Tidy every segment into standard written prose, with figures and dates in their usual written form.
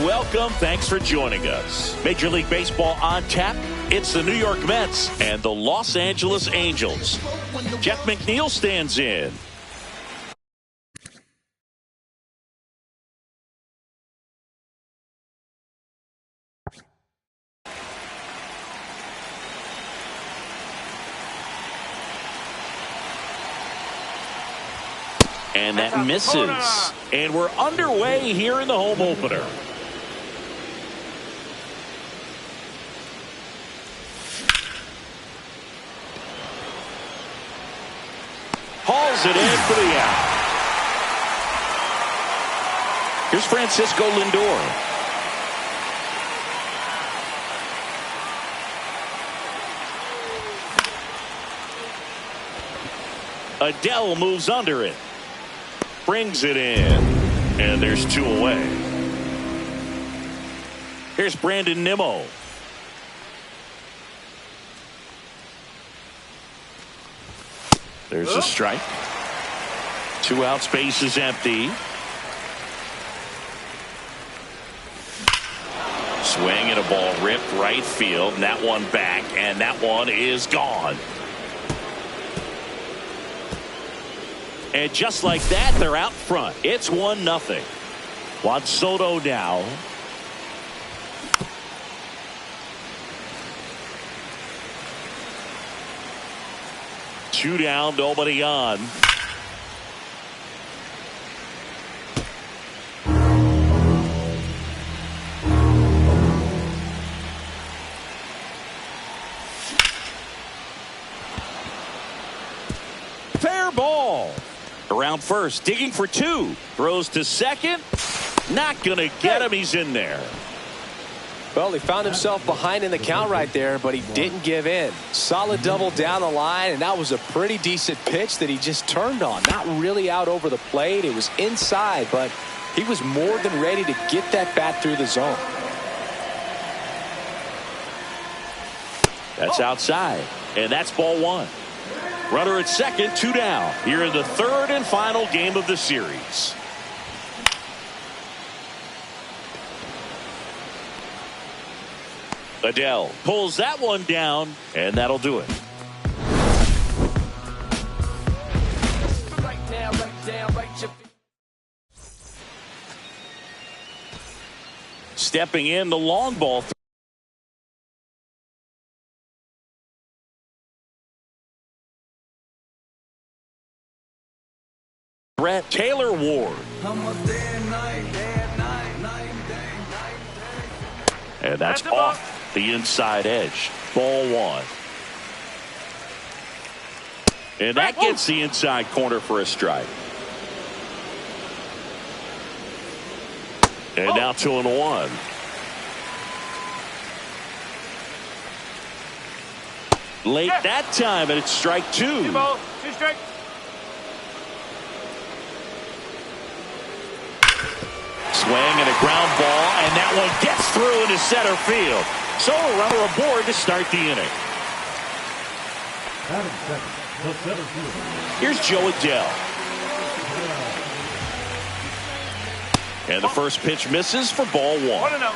welcome. Thanks for joining us. Major League Baseball on tap. It's the New York Mets and the Los Angeles Angels. Jeff McNeil stands in. And that misses. And we're underway here in the home opener. Hauls it in for the out. Here's Francisco Lindor. Adele moves under it. Brings it in. And there's two away. Here's Brandon Nimmo. There's a strike. 2 outs, base is empty. Swing and a ball ripped right field. And that one back, and that one is gone. And just like that, they're out front. It's 1-0. Juan Soto now. Two down, nobody on. Fair ball. Around first, digging for 2. Throws to second. Not going to get him. He's in there. Well, he found himself behind in the count right there, but he didn't give in. Solid double down the line, and that was a pretty decent pitch that he just turned on. Not really out over the plate. It was inside, but he was more than ready to get that bat through the zone. That's outside, and that's ball 1. Runner at second, 2 down. Here in the third and final game of the series. Adele pulls that one down, and that'll do it. Stepping in, the long ball. Brett Taylor Ward. And that's off the inside edge. Ball 1. And that gets the inside corner for a strike. And now 2-1. Late that time, and it's strike 2. 2 balls, 2 strikes. Swing and a ground ball, and that one gets through into center field. So a runner aboard to start the inning. Here's Joe Adele. And the first pitch misses for ball 1. 1-0.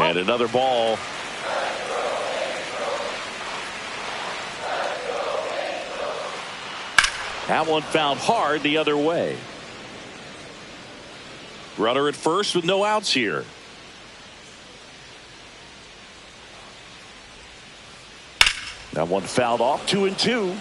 And another ball. That one found hard the other way. Runner at first with no outs here. That one fouled off. 2-2.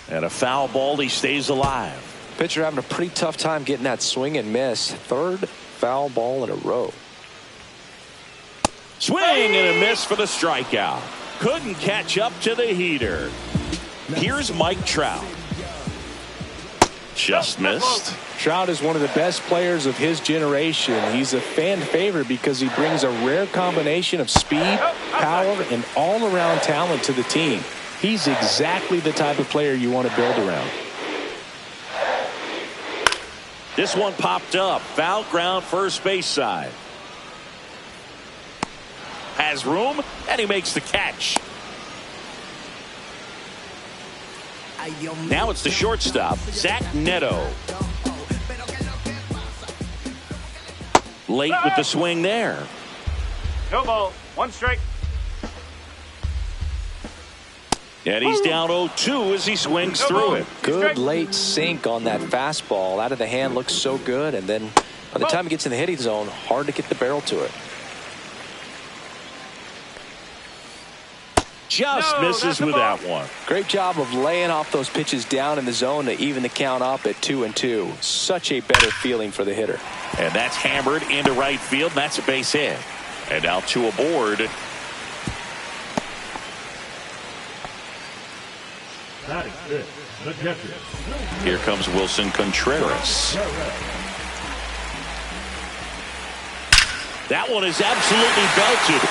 And a foul ball. He stays alive. Pitcher having a pretty tough time getting that swing and miss. Third foul ball in a row. Swing and a miss for the strikeout. Couldn't catch up to the heater. Here's Mike Trout. Just missed. Trout is one of the best players of his generation. He's a fan favorite because he brings a rare combination of speed, power, and all-around talent to the team. He's exactly the type of player you want to build around. This one popped up. Foul ground, first base side. has room, and he makes the catch. Now it's the shortstop, Zach Neto. Late with the swing there. No ball. 1 strike. And he's down 0-2 as he swings through it. Good late sink on that fastball. Out of the hand, looks so good. And then by the time he gets in the hitting zone, hard to get the barrel to it. Just misses with that one. Great job of laying off those pitches down in the zone to even the count up at 2-2. Such a better feeling for the hitter. And that's hammered into right field. And that's a base hit. And now 2 aboard. Here comes Wilson Contreras. That one is absolutely belted.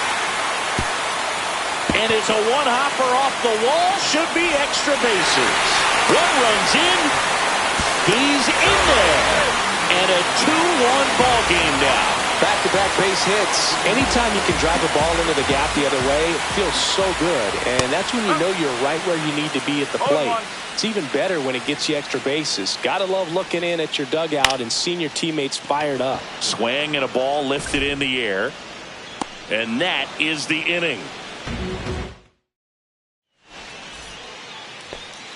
And it's a one-hopper off the wall. Should be extra bases. 1 run's in. He's in there. And a 2-1 ball game now. Back-to-back base hits. Anytime you can drive a ball into the gap the other way, it feels so good. And that's when you know you're right where you need to be at the plate. It's even better when it gets you extra bases. Gotta love looking in at your dugout and seeing your teammates fired up. Swing and a ball lifted in the air. And that is the inning.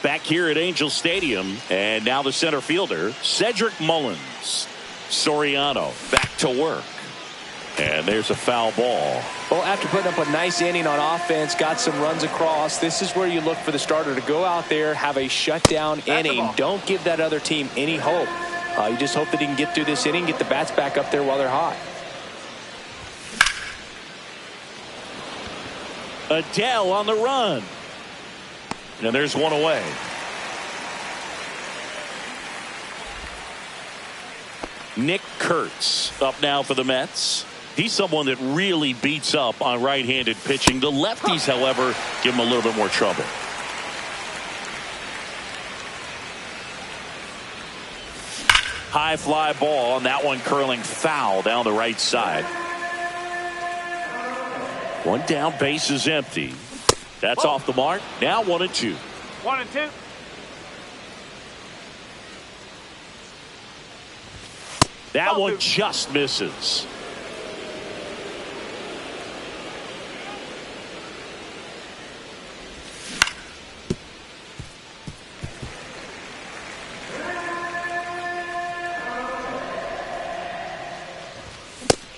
Back here at Angel Stadium, and now the center fielder, Cedric Mullins. Soriano back to work. And there's a foul ball. Well, after putting up a nice inning on offense, got some runs across, this is where you look for the starter to go out there, have a shutdown inning. Don't give that other team any hope. You just hope that he can get through this inning, get the bats back up there while they're hot. Adele on the run. And there's one away. Nick Kurtz up now for the Mets. He's someone that really beats up on right-handed pitching. The lefties, however, give him a little bit more trouble. High fly ball, and that one curling foul down the right side. 1 down, base is empty. That's off the mark. Now 1-2. 1-2. That one just misses.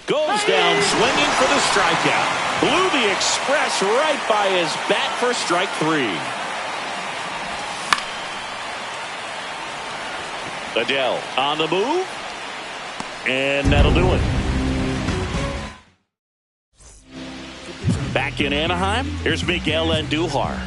Goes down swinging for the strikeout. Blew the express right by his bat for strike 3. Adele on the move. And that'll do it. Back in Anaheim, here's Miguel Andujar.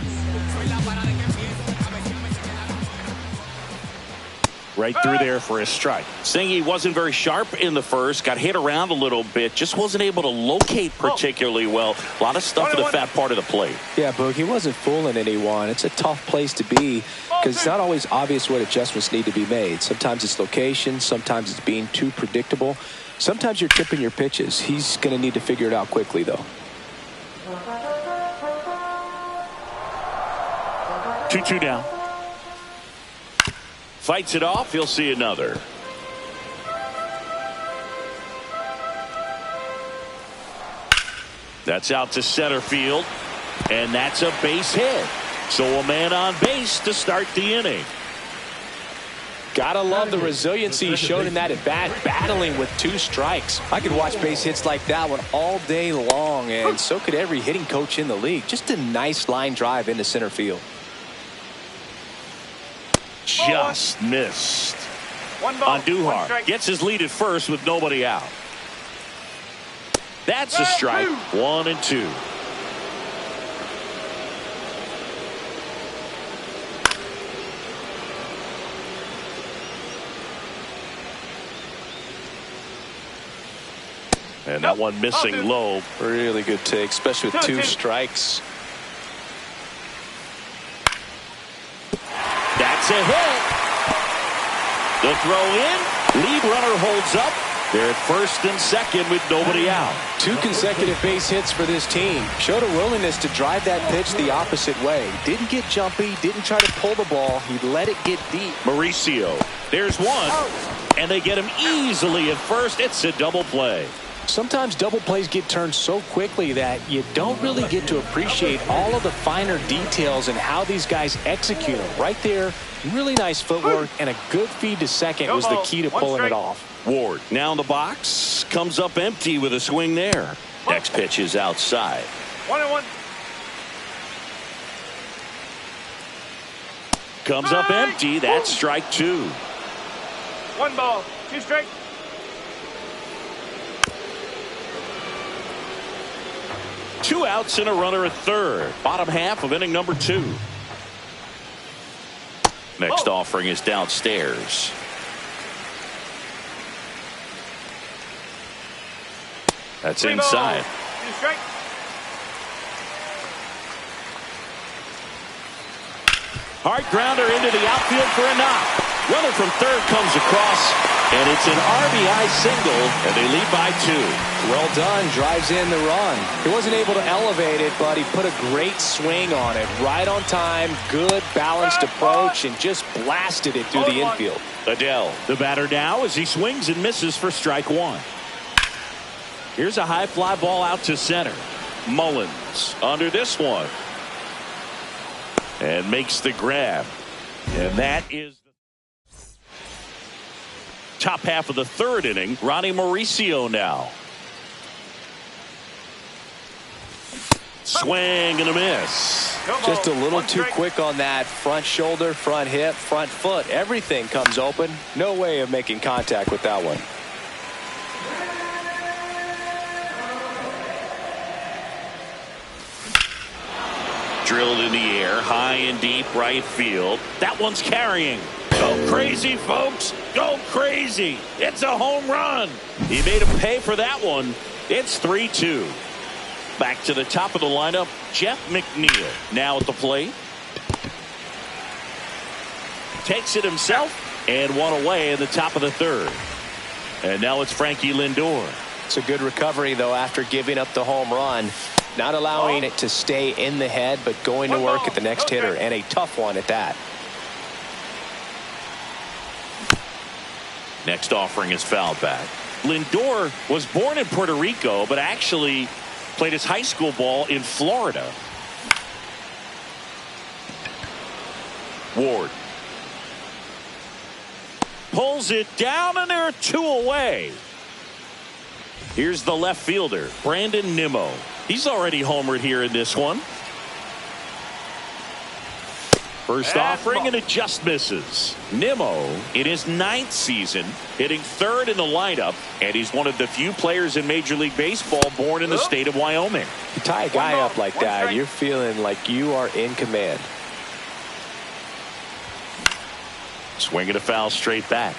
Right through there for a strike. Singy wasn't very sharp in the first, got hit around a little bit, just wasn't able to locate particularly well. A lot of stuff in the fat part of the plate. Yeah, Boog, he wasn't fooling anyone. It's a tough place to be because it's not always obvious what adjustments need to be made. Sometimes it's location, sometimes it's being too predictable. Sometimes you're tipping your pitches. He's going to need to figure it out quickly, though. 2-2 now. Fights it off. He'll see another. That's out to center field. And that's a base hit. So a man on base to start the inning. Gotta love the resiliency he showed in that at bat, battling with 2 strikes. I could watch base hits like that one all day long, and so could every hitting coach in the league. Just a nice line drive into center field. Just missed. Andujar gets his lead at first with nobody out. That's a strike. 1-2. And that one missing low. Really good take, especially with 2 strikes. That's a hit. The throw in. Lead runner holds up. They're at first and second with nobody out. 2 consecutive base hits for this team. Showed a willingness to drive that pitch the opposite way. Didn't get jumpy, didn't try to pull the ball. He let it get deep. Mauricio, there's one, and they get him easily at first. It's a double play. Sometimes double plays get turned so quickly that you don't really get to appreciate all of the finer details and how these guys execute them. Right there, really nice footwork, and a good feed to second was the key to pulling it off. Ward now in the box, comes up empty with a swing there. Next pitch is outside. 1-1. Comes up empty. That's strike 2. 1 ball, 2 strikes. Two outs and a runner at third. Bottom half of inning number 2. Next offering is downstairs. That's inside. 2 strikes. Hard grounder into the outfield for a knock. Runner from third comes across, and it's an RBI single, and they lead by 2. Well done, drives in the run. He wasn't able to elevate it, but he put a great swing on it. Right on time, good balanced approach, and just blasted it through the infield. Adele, the batter now, as he swings and misses for strike 1. Here's a high fly ball out to center. Mullins under this one. And makes the grab. And that is the top half of the third inning. Ronnie Mauricio now. Swing and a miss. Just a little too quick on that front shoulder, front hip, front foot. Everything comes open. No way of making contact with that one. Drilled in the air, high and deep right field. That one's carrying. Go crazy, folks. Go crazy. It's a home run. He made him pay for that one. It's 3-2. Back to the top of the lineup, Jeff McNeil now at the plate. Takes it himself and one away in the top of the third. And now it's Frankie Lindor. It's a good recovery, though, after giving up the home run. Not allowing it to stay in the head, but going to work at the next hitter, and a tough one at that. Next offering is fouled back. Lindor was born in Puerto Rico, but actually played his high school ball in Florida. Ward pulls it down, and there are 2 away. Here's the left fielder, Brandon Nimmo. He's already homered here in this one. First offering, and it just misses. Nimmo, in his 9th season, hitting third in the lineup, and he's one of the few players in Major League Baseball born in the state of Wyoming. You tie a guy up like that, you're feeling like you are in command. Swinging a foul straight back.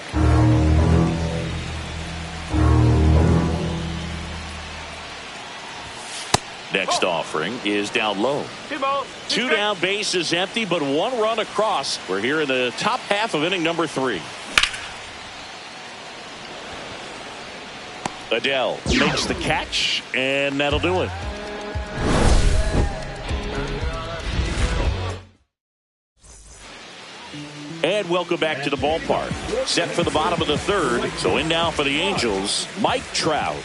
Next offering is down low. 2 balls, 2 down, base is empty, but 1 run across. We're here in the top half of inning number 3. Adele makes the catch, and that'll do it. And welcome back to the ballpark. Set for the bottom of the third. So in now for the Angels, Mike Trout.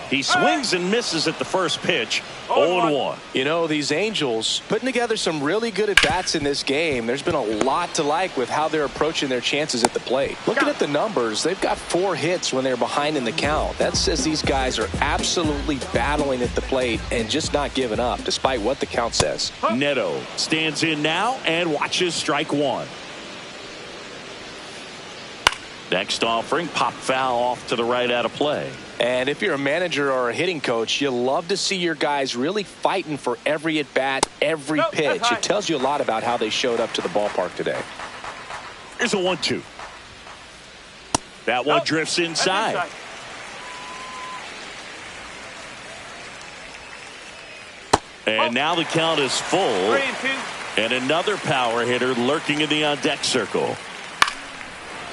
He swings and misses at the first pitch. 0-1. You know, these Angels putting together some really good at-bats in this game. There's been a lot to like with how they're approaching their chances at the plate. Looking at the numbers, they've got 4 hits when they're behind in the count. That says these guys are absolutely battling at the plate and just not giving up, despite what the count says. Neto stands in now and watches strike 1. Next offering, pop foul off to the right out of play. And if you're a manager or a hitting coach, you love to see your guys really fighting for every at-bat, every pitch. It tells you a lot about how they showed up to the ballpark today. Here's a 1-2. That one drifts inside. And now the count is full. 3-2. And another power hitter lurking in the on-deck circle.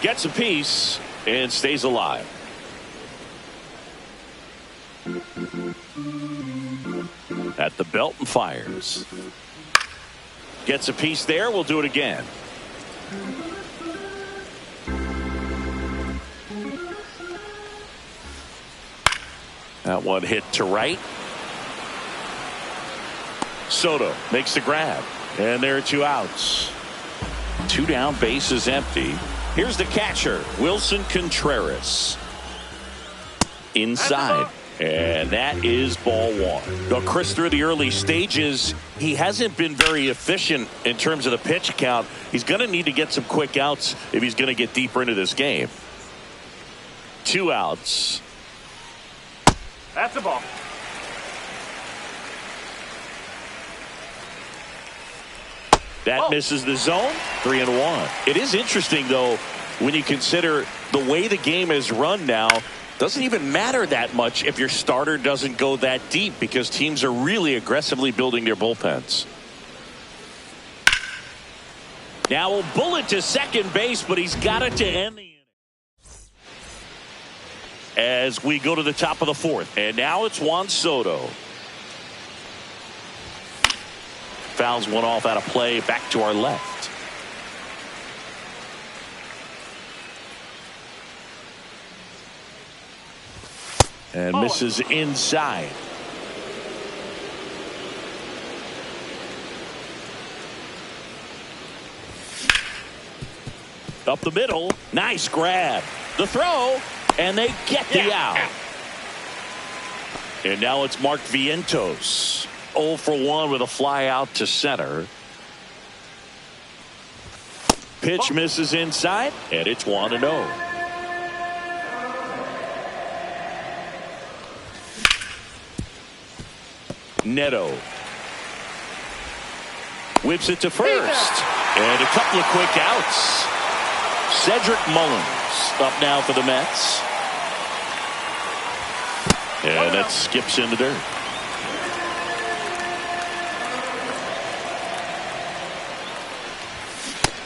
Gets a piece and stays alive. at the belt and fires. Gets a piece there. We'll do it again. That one hit to right. Soto makes the grab. And there are 2 outs. 2 down, base is empty. Here's the catcher, Wilson Contreras. Inside. And that is ball 1. Now, Chris, through the early stages, he hasn't been very efficient in terms of the pitch count. He's going to need to get some quick outs if he's going to get deeper into this game. 2 outs. That's a ball. That misses the zone. 3-1. It is interesting, though, when you consider the way the game is run now. Doesn't even matter that much if your starter doesn't go that deep because teams are really aggressively building their bullpens. Now a bullet to second base, but he's got it to end the inning. As we go to the top of the 4th, and now it's Juan Soto. Fouls one off out of play, back to our left. And misses inside. Up the middle. Nice grab. The throw. And they get the out. And now it's Mark Vientos. 0 for 1 with a fly out to center. Pitch misses inside. And it's 1-0. Neto whips it to first, and a couple of quick outs. Cedric Mullins up now for the Mets, and that skips in the dirt.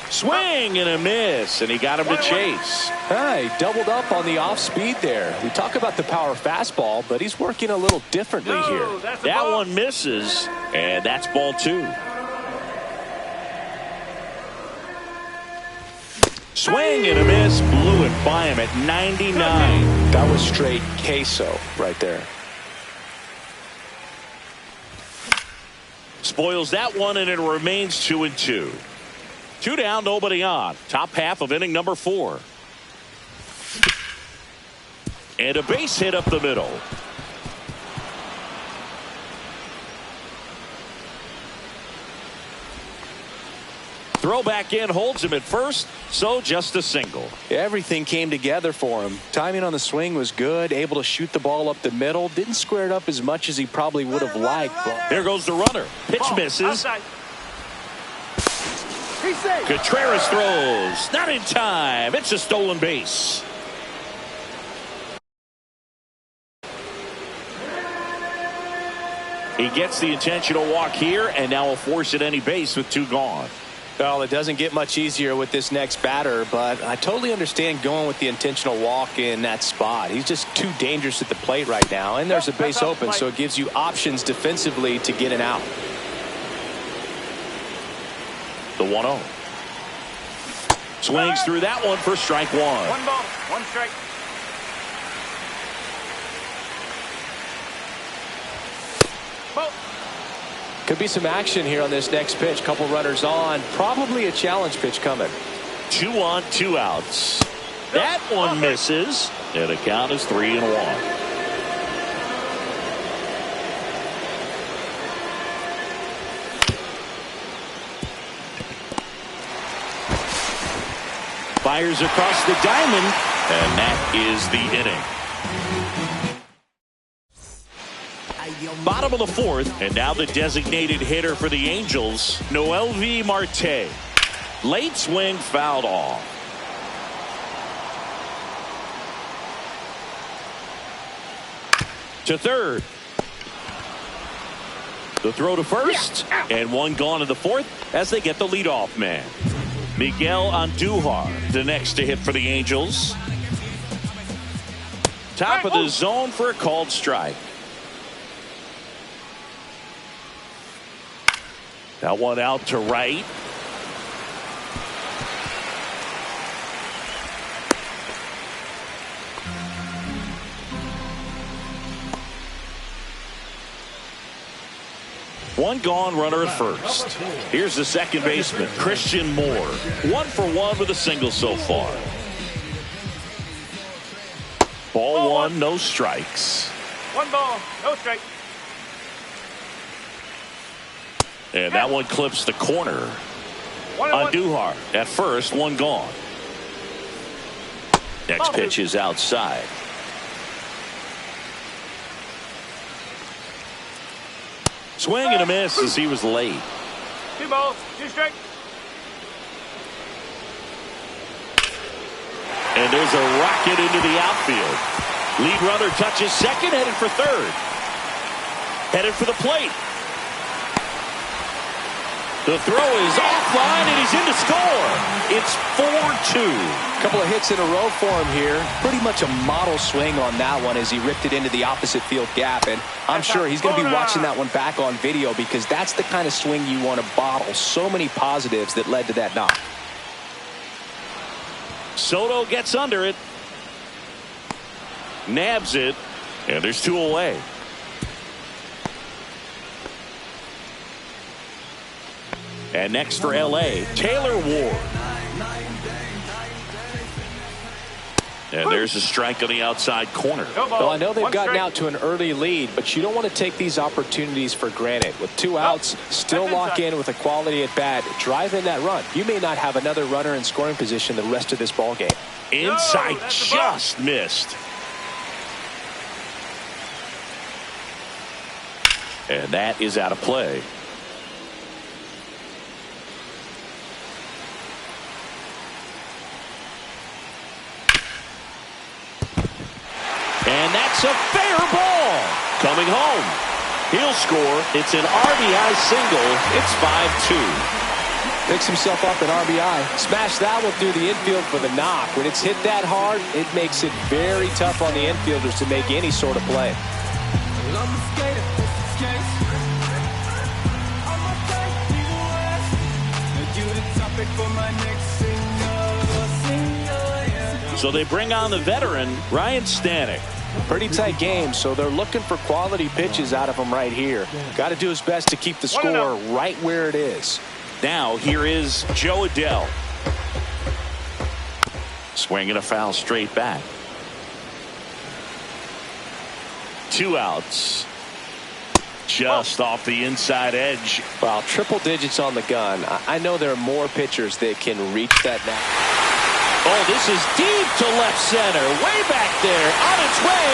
Swing and a miss, and he got him to chase. He doubled up on the off speed there. We talk about the power fastball, but he's working a little differently here. That one misses, and that's ball 2. Swing and a miss, blew it by him at 99. That was straight queso right there. Spoils that one, and it remains 2-2. 2 down, nobody on. Top half of inning number 4. And a base hit up the middle. Throw back in, holds him at first, so just a single. Everything came together for him. Timing on the swing was good, able to shoot the ball up the middle. Didn't square it up as much as he probably would have liked. There goes the runner. Pitch misses. Contreras throws. Not in time. It's a stolen base. He gets the intentional walk here, and now will force at any base with 2 gone. Well, it doesn't get much easier with this next batter, but I totally understand going with the intentional walk in that spot. He's just too dangerous at the plate right now, and there's a base open, so it gives you options defensively to get an out. The 1-0. Swings through that one for strike 1. 1 ball, 1 strike. Could be some action here on this next pitch. Couple runners on. Probably a challenge pitch coming. 2 on, 2 outs. That one misses, and the count is 3-1. Fires across the diamond, and that is the inning. Bottom of the 4th, and now the designated hitter for the Angels, Noelvi Marte. Late swing fouled off. To third. The throw to first, and 1 gone in the 4th as they get the leadoff man. Miguel Andujar, the next to hit for the Angels. Top of the zone for a called strike. That one out to right. One gone, runner at first. Here's the second baseman, Christian Moore. 1 for 1 with a single so far. Ball one, no strikes. 1 ball, no strike. And that one clips the corner. Andujar at first, 1 gone. Next pitch is outside. Swing and a miss as he was late. 2 balls, 2 strikes. And there's a rocket into the outfield. Lead runner touches second, headed for third. Headed for the plate. The throw is offline, and he's in to score. It's 4-2. A couple of hits in a row for him here. Pretty much a model swing on that one as he ripped it into the opposite field gap. And I'm sure he's going to be watching that one back on video because that's the kind of swing you want to bottle. So many positives that led to that knock. Soto gets under it. Nabs it. And there's 2 away. And next for L.A., Taylor Ward. And there's a strike on the outside corner. Well, I know they've gotten out to an early lead, but you don't want to take these opportunities for granted. With 2 outs, still lock in with a quality at bat. Drive in that run. You may not have another runner in scoring position the rest of this ball game. Inside, just missed. And that is out of play. And that's a fair ball. Coming home. He'll score. It's an RBI single. It's 5-2. Picks himself up an RBI. Smash that one through the infield for the knock. When it's hit that hard, it makes it very tough on the infielders to make any sort of play. So they bring on the veteran, Ryan Stanek. Pretty tight game, so they're looking for quality pitches out of him right here. Got to do his best to keep the score right where it is. Now here is Joe Adell. Swinging a foul straight back. 2 outs. Just off the inside edge. Well, triple digits on the gun. I know there are more pitchers that can reach that now. Oh, this is deep to left center. Way back there. On its way.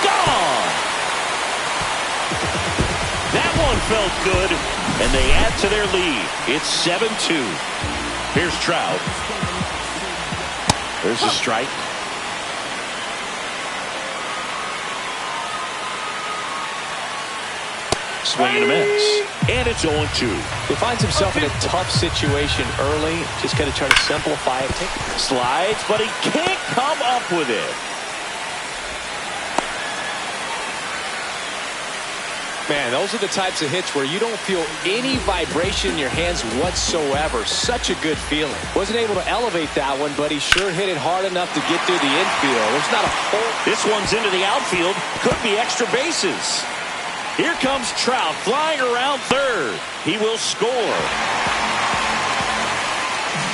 Gone. That one felt good. And they add to their lead. It's 7-2. Here's Trout. There's a strike. Swing and a miss. And it's 0-2. He finds himself in a tough situation early. Just got to try to simplify it. Slides, but he can't come up with it. Man, those are the types of hits where you don't feel any vibration in your hands whatsoever. Such a good feeling. Wasn't able to elevate that one, but he sure hit it hard enough to get through the infield. There's not a hole. This one's into the outfield. Could be extra bases. Here comes Trout flying around third. He will score.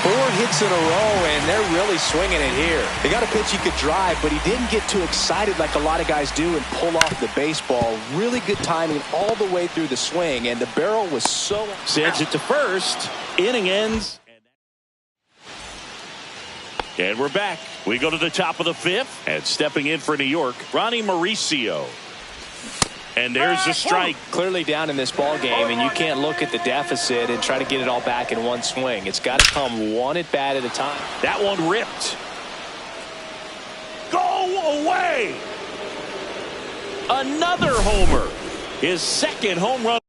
4 hits in a row, and they're really swinging it here. They got a pitch he could drive, but he didn't get too excited like a lot of guys do and pull off the baseball. Really good timing all the way through the swing, and the barrel was so... Sends it to first. Inning ends. And we're back. We go to the top of the 5th, and stepping in for New York, Ronnie Mauricio. And there's a strike. Clearly down in this ball game, and you can't look at the deficit and try to get it all back in one swing. It's got to come one at bat at a time. That one ripped. Go away. Another homer. His second home run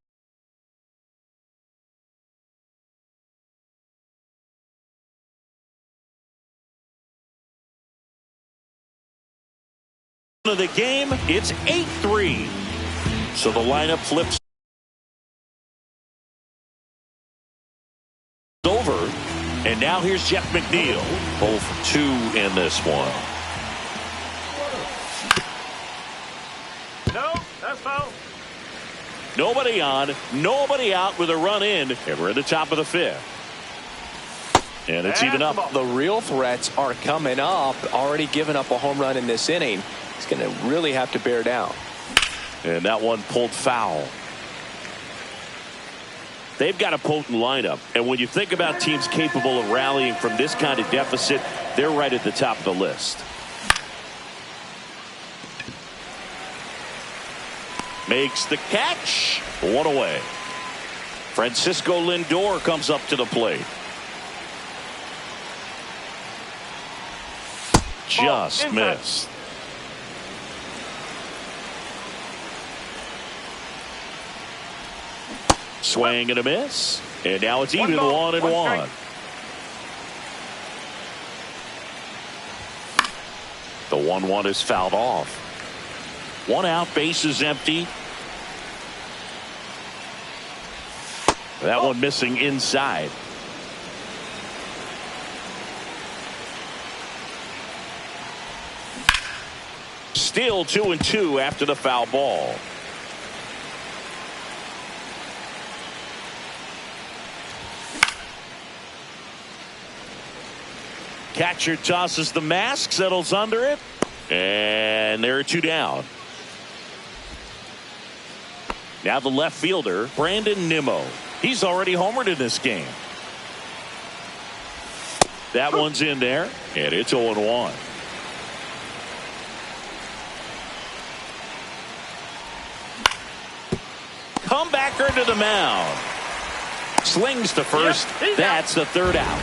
of the game. It's 8-3. So the lineup flips. And now here's Jeff McNeil. 0 for 2 in this one. No, that's foul. Nobody on, nobody out with a run in, and we're at the top of the 5th. And it's even up. The real threats are coming up. Already given up a home run in this inning. He's going to really have to bear down. And that one pulled foul. They've got a potent lineup, and when you think about teams capable of rallying from this kind of deficit, they're right at the top of the list. Makes the catch. One away. Francisco Lindor comes up to the plate. Just missed. Swing and a miss. And now it's even 1-1. The 1-1 is fouled off. 1 out, base is empty. That one missing inside. Still 2-2 after the foul ball. Catcher tosses the mask, settles under it, and there are 2 down. Now the left fielder, Brandon Nimmo. He's already homered in this game. That one's in there, and it's 0-1. Comebacker to the mound. Slings to first. That's the 3rd out.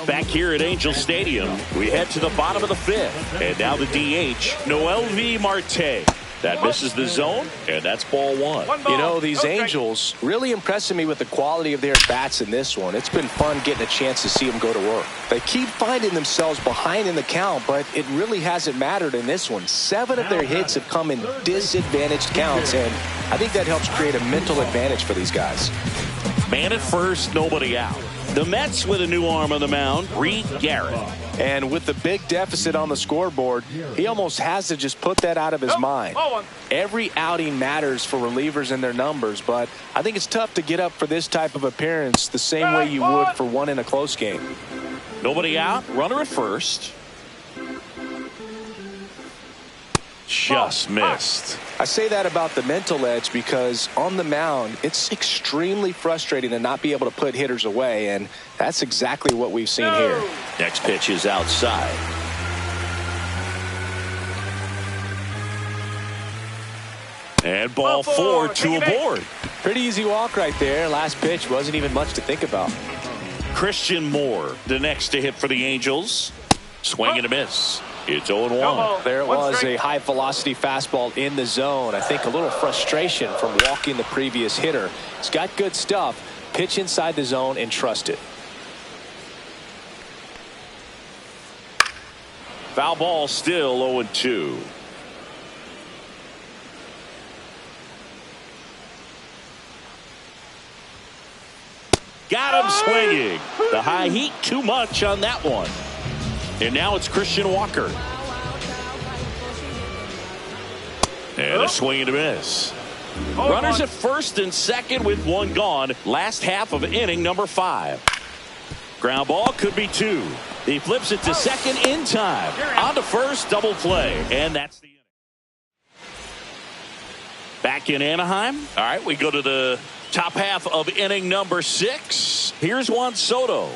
Back here at Angel Stadium, we head to the bottom of the 5th. And now the DH, Noel V. Marte. That misses the zone, and that's ball 1. You know, these Angels really impressing me with the quality of their bats in this one. It's been fun getting a chance to see them go to work. They keep finding themselves behind in the count, but it really hasn't mattered in this one. 7 of their hits have come in disadvantaged counts, and I think that helps create a mental advantage for these guys. Man at first, nobody out. The Mets with a new arm on the mound, Reed Garrett. And with the big deficit on the scoreboard, he almost has to just put that out of his mind. Every outing matters for relievers and their numbers, but I think it's tough to get up for this type of appearance the same way you would for one in a close game. Nobody out, runner at first. Just missed. I say that about the mental edge because on the mound, it's extremely frustrating to not be able to put hitters away, and that's exactly what we've seen here. Next pitch is outside. And ball 4, 2 aboard. Pretty easy walk right there. Last pitch wasn't even much to think about. Christian Moore, the next to hit for the Angels. Swing and a miss. It's 0-1. There it was, a high-velocity fastball in the zone. I think a little frustration from walking the previous hitter. He's got good stuff. Pitch inside the zone and trust it. Foul ball still 0-2. Got him swinging. The high heat too much on that one. And now it's Christian Walker. And a swing and a miss. Runners at first and second with 1 gone. Last half of inning number 5. Ground ball could be 2. He flips it to second in time. On to first, double play. And that's the inning. Back in Anaheim. All right, we go to the top half of inning number 6. Here's Juan Soto.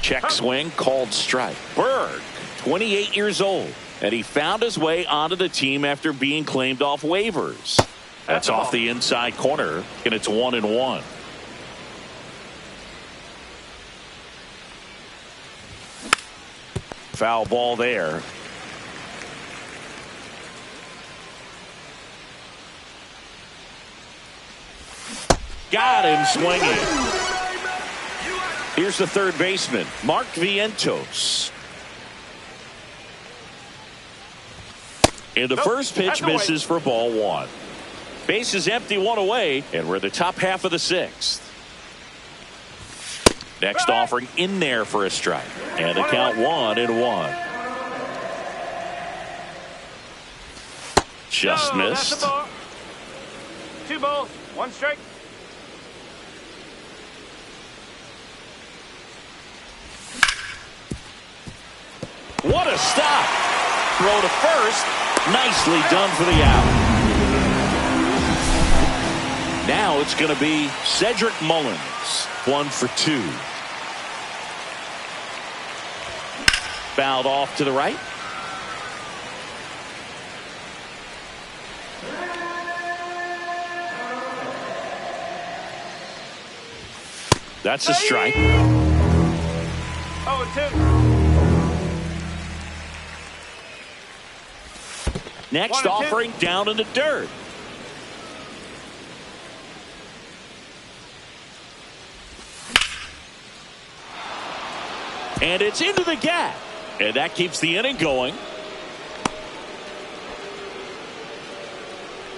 Check swing, called strike. Berg, 28 years old, and he found his way onto the team after being claimed off waivers. That's off the inside corner, and it's 1-1. Foul ball there. Got him swinging. Here's the third baseman, Mark Vientos. And the first pitch misses for ball 1. Base is empty, 1 away, and we're at the top half of the 6th. Next offering in there for a strike. And the count 1-1. Just missed. 2 balls, 1 strike. What a stop. Throw to first. Nicely done for the out. Now it's going to be Cedric Mullins. 1 for 2. Fouled off to the right. That's a strike. 0-2. Next offering down in the dirt. And it's into the gap. And that keeps the inning going.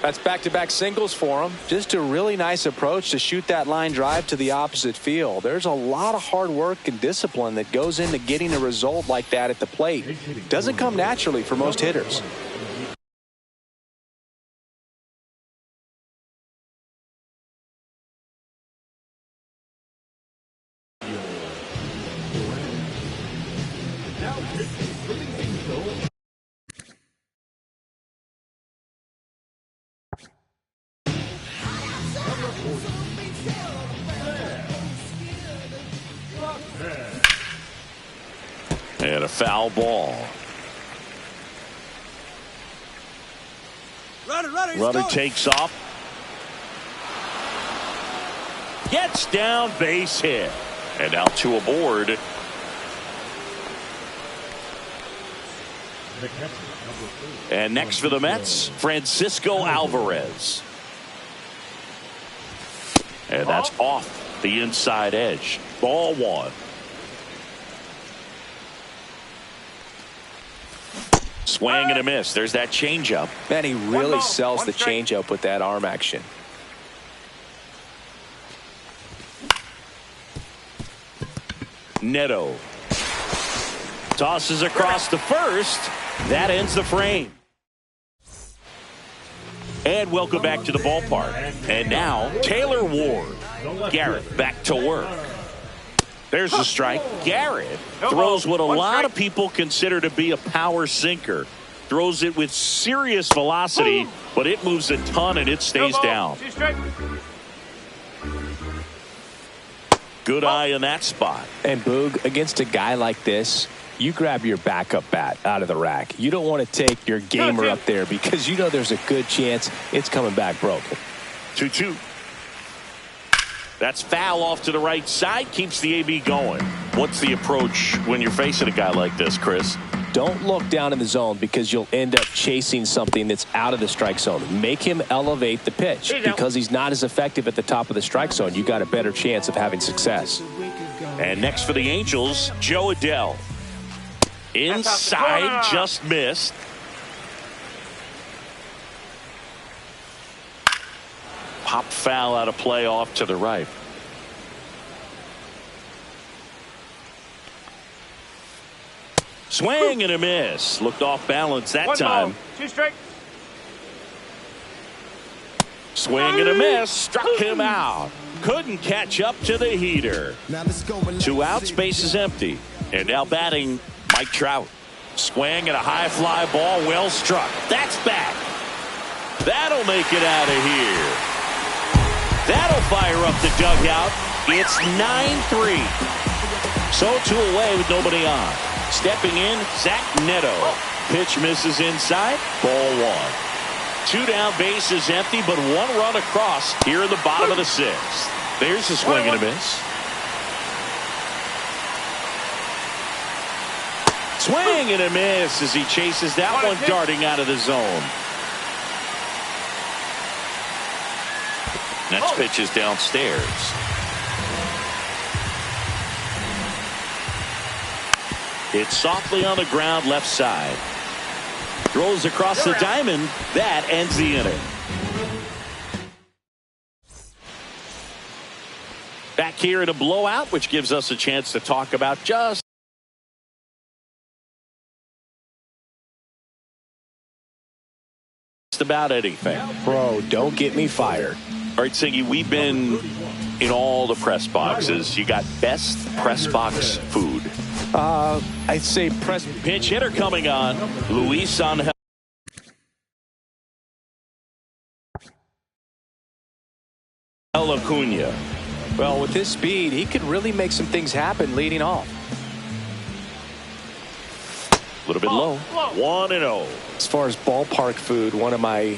That's back-to-back singles for him. Just a really nice approach to shoot that line drive to the opposite field. There's a lot of hard work and discipline that goes into getting a result like that at the plate. Doesn't come naturally for most hitters. And a foul ball. Runner takes off. Gets down, base hit. And now 2 aboard. And next for the Mets, Francisco Alvarez. And that's off the inside edge. Ball 1. Swing and a miss. There's that changeup. Man, he really sells the changeup with that arm action. Neto tosses across the first. That ends the frame. And welcome back to the ballpark. And now Taylor Ward. Garrett back to work. There's the strike. Garrett throws what a lot of people consider to be a power sinker. Throws it with serious velocity, but it moves a ton and it stays down. Good eye in that spot. And Boog, against a guy like this, you grab your backup bat out of the rack. You don't want to take your gamer up there because you know there's a good chance it's coming back broken. 2-2. That's foul off to the right side. Keeps the AB going. What's the approach when you're facing a guy like this, Chris? Don't look down in the zone because you'll end up chasing something that's out of the strike zone. Make him elevate the pitch because he's not as effective at the top of the strike zone. You got a better chance of having success. And next for the Angels, Joe Adell. Inside, just missed. Pop foul out of play off to the right. Swing and a miss. Looked off balance that time. 2 strikes. Swing and a miss. Struck him out. Couldn't catch up to the heater. 2 outs, base is empty. And now batting Mike Trout. Swing and a high fly ball, well struck. That's back. That'll make it out of here. That'll fire up the dugout. It's 9-3. So 2 away with nobody on. Stepping in, Zach Neto. Pitch misses inside. Ball 1. 2 down, base is empty, but 1 run across here in the bottom of the 6th. There's a swing and a miss. Swing and a miss as he chases that one darting out of the zone. Next pitch is downstairs. It's softly on the ground left side. Throws across the diamond. That ends the inning. back here in a blowout, which gives us a chance to talk about just about anything. Bro, don't get me fired. All right, Singy, we've been in all the press boxes. You got best press box food. I'd say Pinch hitter coming on. Luis Angel Acuna. Well, with his speed, he could really make some things happen leading off. A little bit low. 1-0. As far as ballpark food, one of my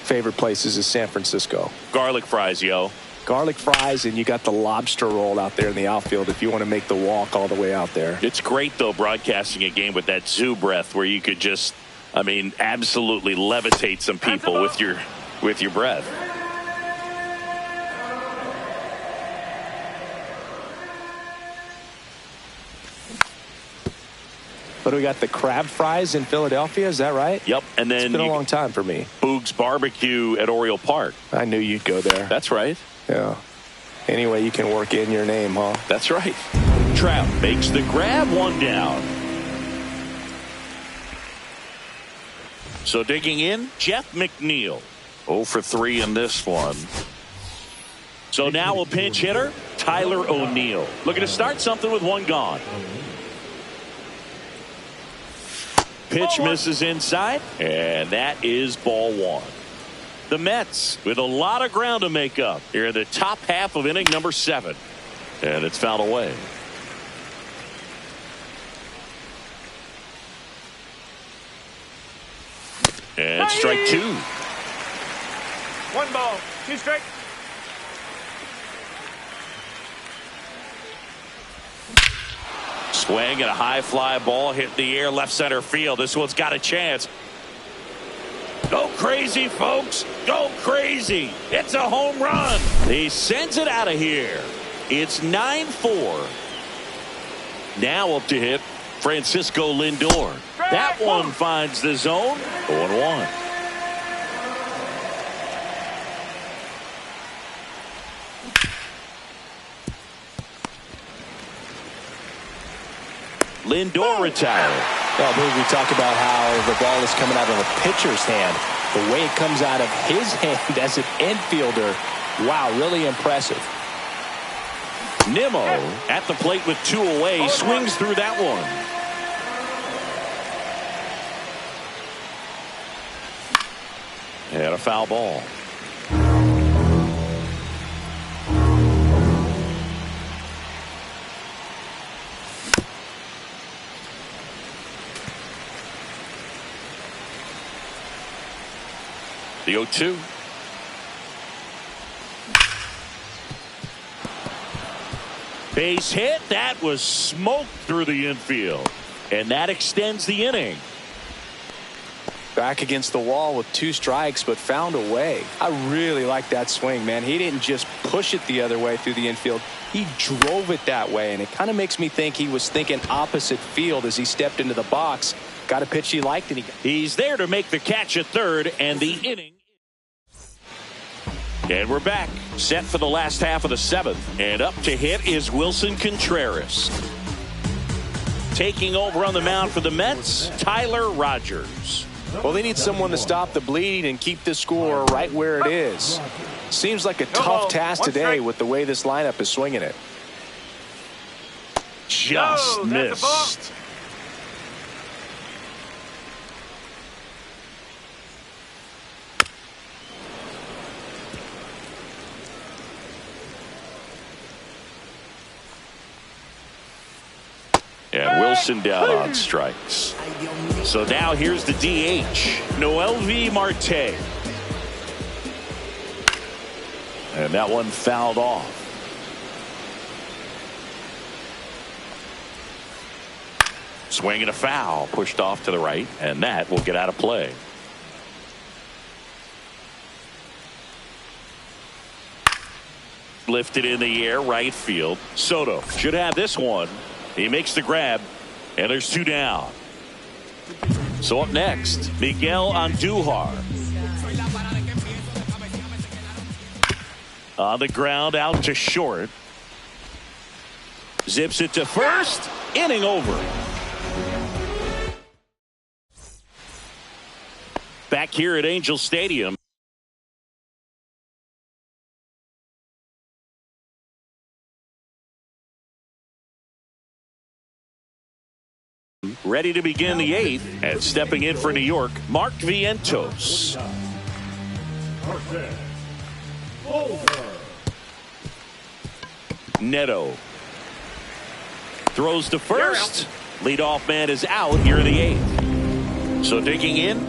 favorite places is San Francisco. Garlic fries, yo. Garlic fries, and you got the lobster roll out there in the outfield if you want to make the walk all the way out there. It's great, though, broadcasting a game with that zoo breath where you could just, I mean, absolutely levitate some people with your breath. But we got the crab fries in Philadelphia, is that right? Yep, and then it's been a long time for me. Boog's Barbecue at Oriole Park. I knew you'd go there. That's right. Yeah. Anyway, you can work in your name, huh? That's right. Trout makes the grab, 1 down. So digging in, Jeff McNeil. 0 for 3 in this one. So now a pinch hitter, Tyler O'Neill. Looking to start something with 1 gone. Pitch misses inside, and that is ball 1. The Mets with a lot of ground to make up here in the top half of inning number 7. And it's fouled away. And strike 2. 1 ball, 2 strikes. Swing and a high fly ball hit the air left center field. This one's got a chance. Go crazy, folks. Go crazy. It's a home run. He sends it out of here. It's 9-4. Now up to hit Francisco Lindor. That one finds the zone. 0-1. Lindor retired. Well, we talk about how the ball is coming out of a pitcher's hand. The way it comes out of his hand as an infielder, wow, really impressive. Nimmo at the plate with 2 away, swings through that one. And a foul ball. The 0-2. Base hit. That was smoked through the infield. And that extends the inning. Back against the wall with 2 strikes, but found a way. I really like that swing, man. He didn't just push it the other way through the infield. He drove it that way, and it kind of makes me think he was thinking opposite field as he stepped into the box. Got a pitch he liked, and he's there to make the catch at third, and the inning. And we're back, set for the last half of the 7th. And up to hit is Wilson Contreras. Taking over on the mound for the Mets, Tyler Rogers. Well, they need someone to stop the bleeding and keep the score right where it is. Seems like a tough task today with the way this lineup is swinging it. Just missed. And Wilson down on strikes. So now here's the DH, Noelvi Marte. And that one fouled off. Swing and a foul, pushed off to the right, and that will get out of play. Lifted in the air, right field. Soto should have this one. He makes the grab, and there's 2 down. So up next, Miguel Andujar. On the ground, out to short. Zips it to first. Inning over. Back here at Angel Stadium. Ready to begin the 8th, and stepping in for New York, Mark Vientos. Neto throws to first. Leadoff man is out here in the 8th. So digging in,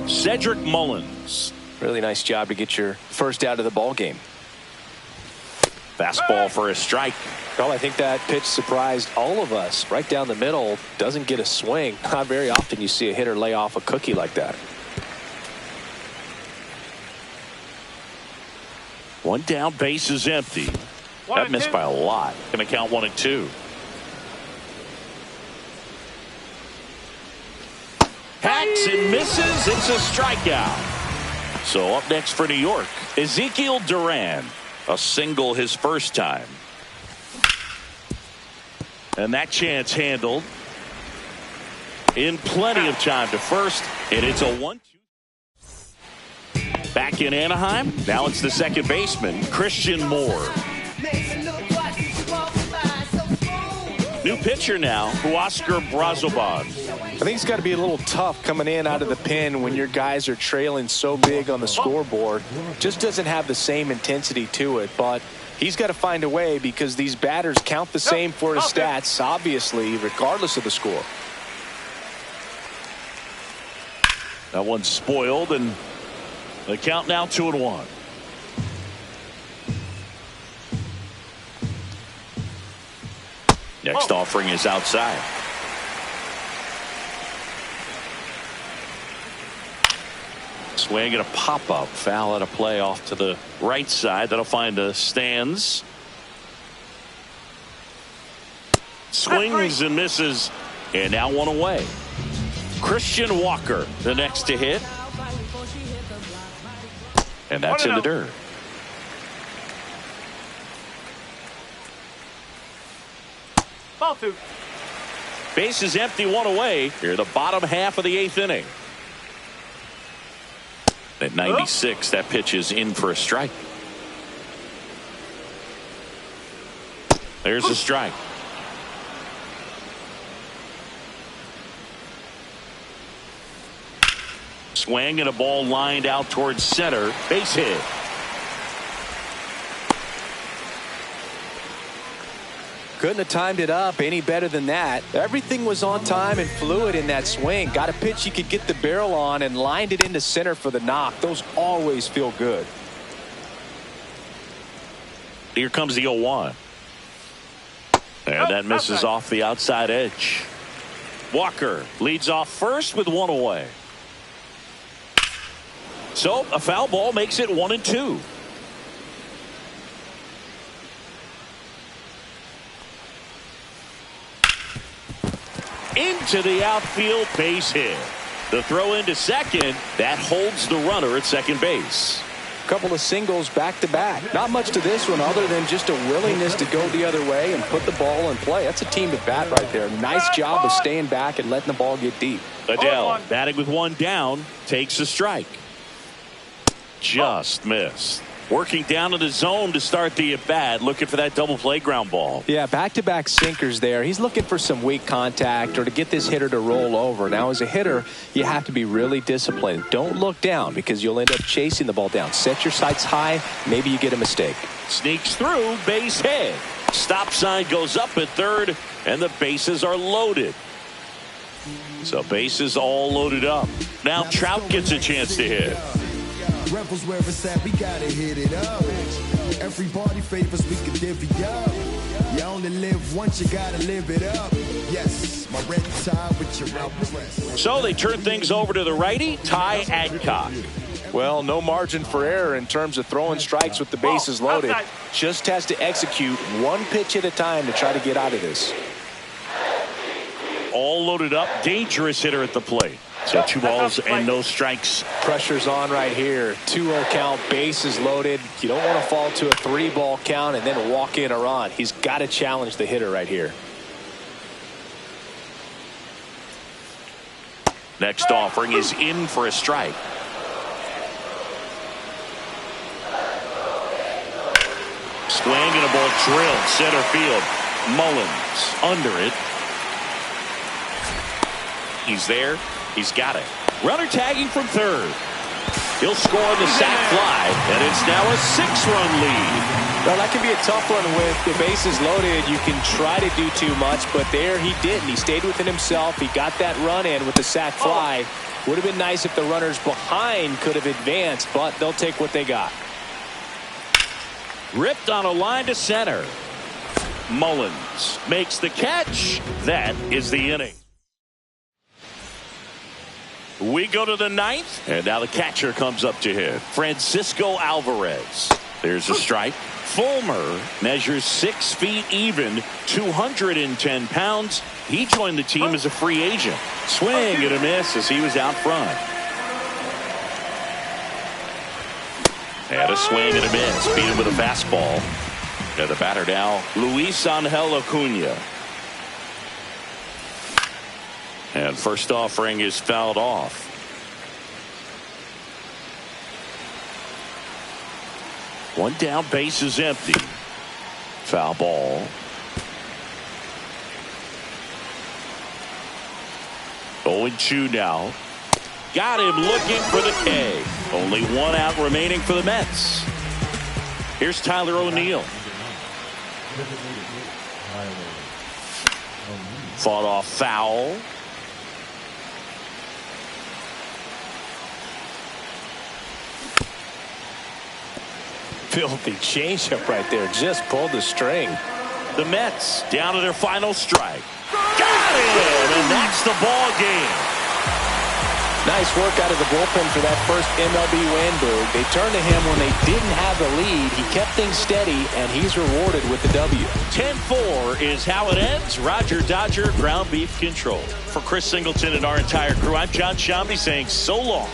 Cedric Mullins. Really nice job to get your first out of the ball game. Fastball for a strike. Well, I think that pitch surprised all of us. Right down the middle, doesn't get a swing. Not very often you see a hitter lay off a cookie like that. One down, base is empty. That missed by a lot. Going to count 1 and 2. Hacks and misses. It's a strikeout. So up next for New York, Ezekiel Duran. A single his first time. And that chance handled in plenty of time to first. And it's a 1-2. Back in Anaheim. Now it's the second baseman, Christian Moore. New pitcher now, Huascar Brazoban. I think it's got to be a little tough coming in out of the pen when your guys are trailing so big on the scoreboard. Just doesn't have the same intensity to it, but he's got to find a way because these batters count the same for his stats, obviously, regardless of the score. That one's spoiled, and the count now 2-1. Next offering is outside. Swing and a pop-up. Foul at a play off to the right side. That'll find the stands. Swings and misses. And now 1 away. Christian Walker, the next to hit. And that's in the dirt. Ball 2. Base is empty, 1 away. Here, the bottom half of the 8th inning. At 96, that pitch is in for a strike. There's a strike. Swing and a ball lined out towards center. Base hit. Couldn't have timed it up any better than that. Everything was on time and fluid in that swing. Got a pitch he could get the barrel on and lined it into center for the knock. Those always feel good. Here comes the 0-1. And that misses off the outside edge. Walker leads off first with 1 away. So a foul ball makes it 1 and 2. Into the outfield, base hit. The throw into second, that holds the runner at second base. A couple of singles back to back. Not much to this one other than just a willingness to go the other way and put the ball in play. That's a team at bat right there. Nice job of staying back and letting the ball get deep. Adele batting with 1 down, takes a strike. Just missed. Working down to the zone to start the at bat, looking for that double play ground ball. Yeah, back-to-back sinkers there. He's looking for some weak contact or to get this hitter to roll over. Now, as a hitter, you have to be really disciplined. Don't look down because you'll end up chasing the ball down. Set your sights high. Maybe you get a mistake. Sneaks through, base hit. Stop sign goes up at third, and the bases are loaded. So bases all loaded up. Now Trout gets a chance to hit. Rebels where it's at, we gotta hit it up. Everybody favors we can divvy up. You only live once, you gotta live it up. Yes, my red tie with your red dress. So they turn things over to the righty, Ty Adcock. Well, no margin for error in terms of throwing strikes with the bases loaded. Just has to execute one pitch at a time to try to get out of this. All loaded up, dangerous hitter at the plate. So 2 balls and no strikes. Pressure's on right here. 2-0 count, bases loaded. You don't want to fall to a 3-ball count and then walk in a run. He's got to challenge the hitter right here. Next offering is in for a strike. Swing and a ball drilled center field. Mullins under it. He's there. He's got it. Runner tagging from third. He'll score on the sac fly, and it's now a 6-run lead. Well, that can be a tough one with the bases loaded. You can try to do too much, but there he didn't. He stayed within himself. He got that run in with the sac fly. Would have been nice if the runners behind could have advanced, but they'll take what they got. Ripped on a line to center. Mullins makes the catch. That is the inning. We go to the 9th, and now the catcher comes up to hit. Francisco Alvarez. There's a strike. Fulmer measures 6 feet even, 210 pounds. He joined the team as a free agent. Swing and a miss as he was out front. And a swing and a miss. Beat him with a fastball. And the batter now, Luis Angel Acuna. And first offering is fouled off. One down, base is empty. Foul ball. Oh, 0-2 now. Got him looking for the K. Only 1 out remaining for the Mets. Here's Tyler O'Neill. Fought off foul. Filthy changeup right there. Just pulled the string. The Mets down to their final strike. Got it! And that's the ball game. Nice work out of the bullpen for that first MLB win, Boog. They turned to him when they didn't have the lead. He kept things steady, and he's rewarded with the W. 10-4 is how it ends. Roger Dodger, ground beef control. For Chris Singleton and our entire crew, I'm John Shambi saying so long.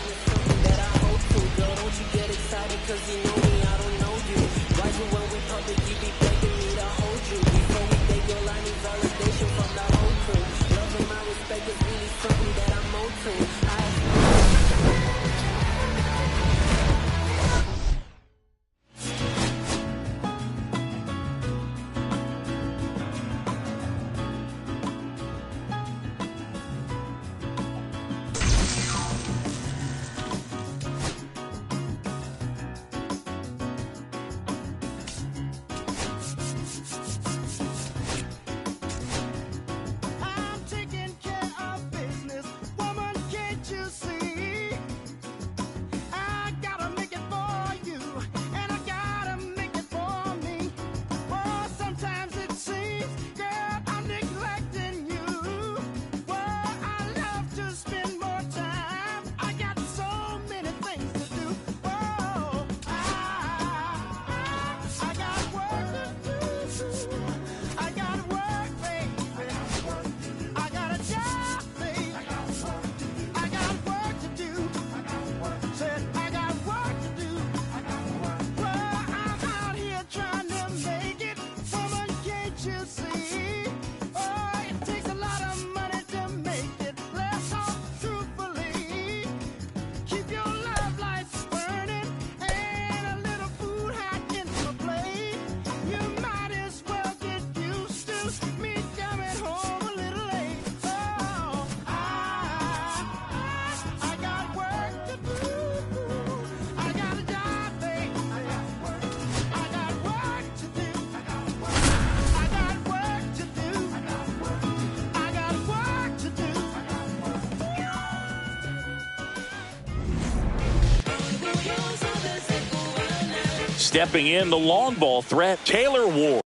Stepping in, the long ball threat, Taylor Ward.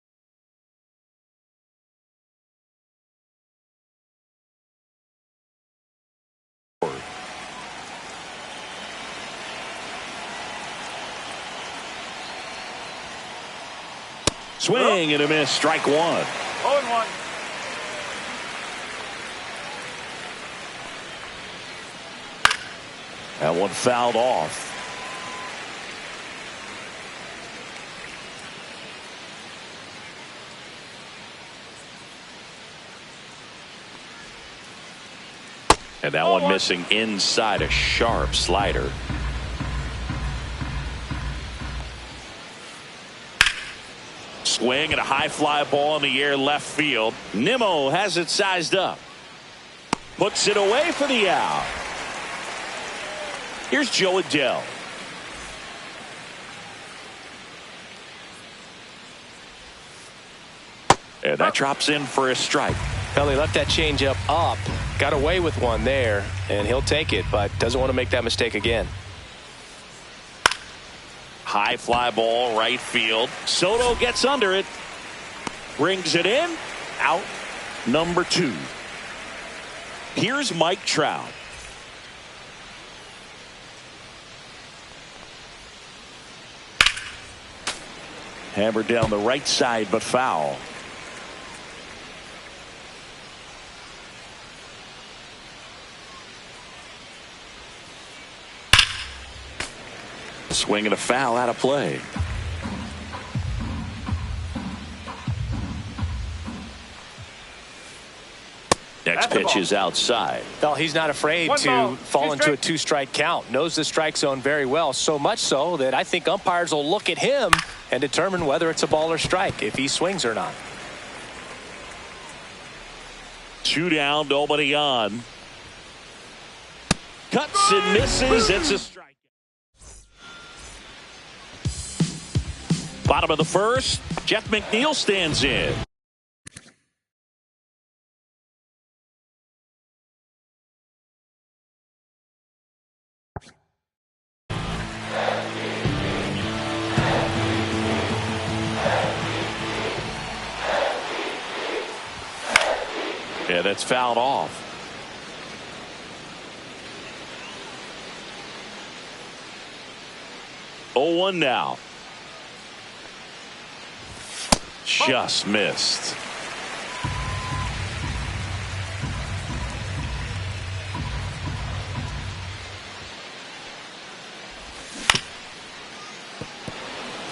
Swing and a miss, strike 1. 0-1. That one fouled off. And that one missing inside, a sharp slider. Swing and a high fly ball in the air left field. Nimmo has it sized up. Puts it away for the out. Here's Joe Adell. And that drops in for a strike. Well, he left that changeup up, got away with one there, and he'll take it, but doesn't want to make that mistake again. High fly ball right field. Soto gets under it. Brings it in. Out number 2. Here's Mike Trout. Hammered down the right side, but foul. Swing and a foul out of play. Next pitch is outside. Well, he's not afraid to fall into a 2-strike count. Knows the strike zone very well, so much so that I think umpires will look at him and determine whether it's a ball or strike, if he swings or not. 2 down, nobody on. Cuts and misses. It's a strike. Bottom of the first, Jeff McNeil stands in. Yeah, that's fouled off. Oh, 1 now. Just missed.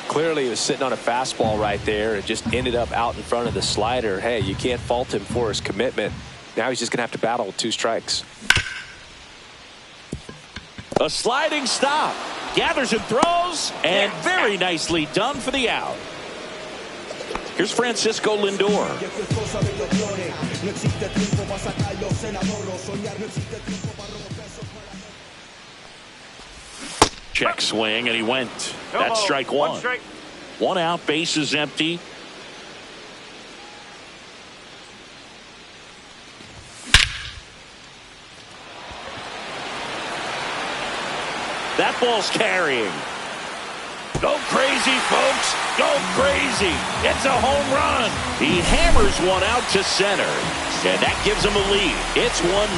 Clearly he was sitting on a fastball right there and just ended up out in front of the slider. Hey, you can't fault him for his commitment. Now he's just going to have to battle with 2 strikes. A sliding stop. Gathers and throws, and very nicely done for the out. Here's Francisco Lindor. Check swing, and he went. That's strike 1. 1 strike. 1 out, base is empty. That ball's carrying. Go crazy, folks. Go crazy. It's a home run. He hammers one out to center. And that gives him a lead. It's 1-0.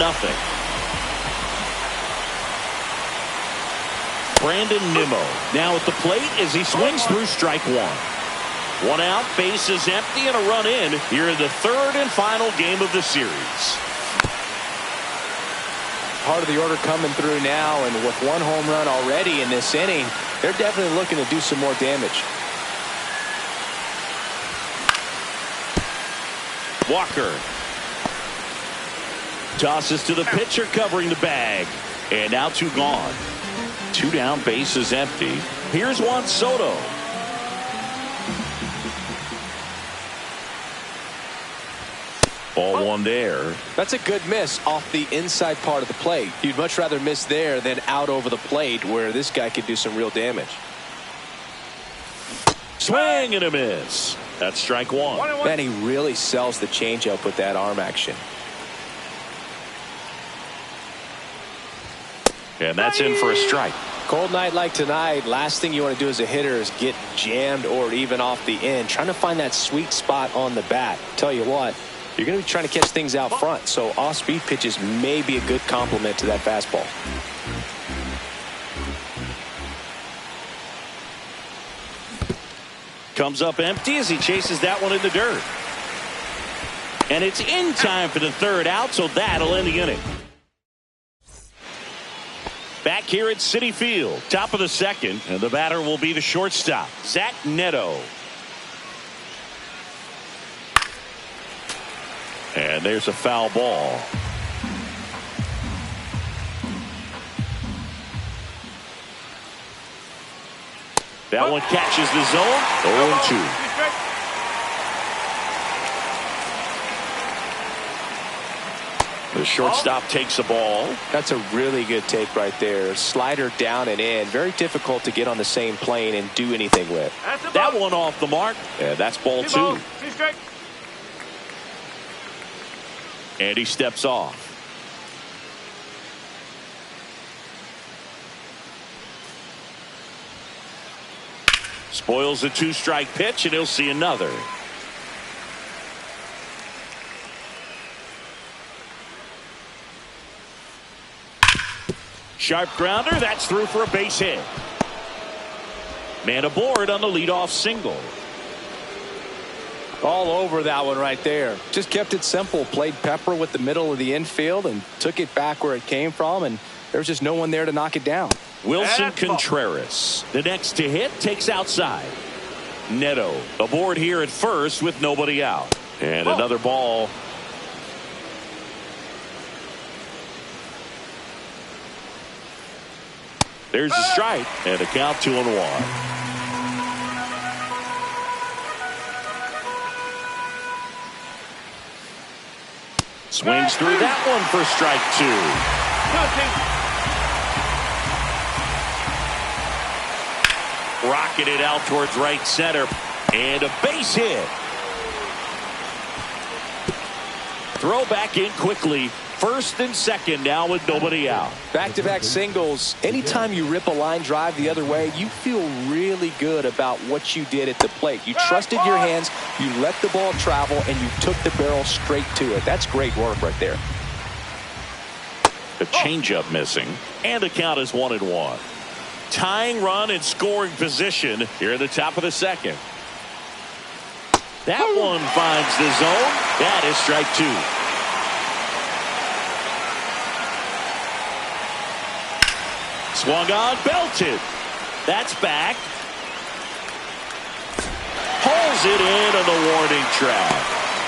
Brandon Nimmo now at the plate as he swings through strike 1. 1 out, base is empty, and a run in here in the 3rd and final game of the series. Part of the order coming through now, and with 1 home run already in this inning, they're definitely looking to do some more damage. Walker tosses to the pitcher covering the bag, and now 2 gone. 2 down, base is empty. Here's Juan Soto. Ball 1 there. That's a good miss off the inside part of the plate. You'd much rather miss there than out over the plate, where this guy could do some real damage. Swing and a miss. That's strike 1. Man, he really sells the changeup with that arm action. And that's in for a strike. Cold night like tonight, last thing you want to do as a hitter is get jammed or even off the end. Trying to find that sweet spot on the bat. Tell you what, you're going to be trying to catch things out front, so off-speed pitches may be a good complement to that fastball. Comes up empty as he chases that one in the dirt. And it's in time for the 3rd out, so that'll end the inning. Back here at Citi Field, top of the second, and the batter will be the shortstop, Zach Neto. And there's a foul ball. That one catches the zone. 0-2. The shortstop takes the ball. That's a really good take right there. Slider down and in. Very difficult to get on the same plane and do anything with. That one off the mark. And that's ball 2. And he steps off. Spoils a 2-strike pitch, and he'll see another. Sharp grounder. That's through for a base hit. Man aboard on the leadoff single. All over that one right there. Just kept it simple. Played pepper with the middle of the infield and took it back where it came from, and there's just no one there to knock it down. Wilson Contreras, the next to hit, takes outside. Neto aboard here at first with nobody out. And another ball. There's a strike and a count 2-1. Swings through that one for strike 2. Rocketed out towards right center. And a base hit. Throw back in quickly. First and second now with nobody out. Back-to-back singles. Anytime you rip a line drive the other way, you feel really good about what you did at the plate. You trusted your hands, you let the ball travel, and you took the barrel straight to it. That's great work right there. The changeup missing, and the count is 1-1. Tying run in scoring position here at the top of the second. That one finds the zone. That is strike 2. Swung on, belted. That's back. Pulls it in on the warning track.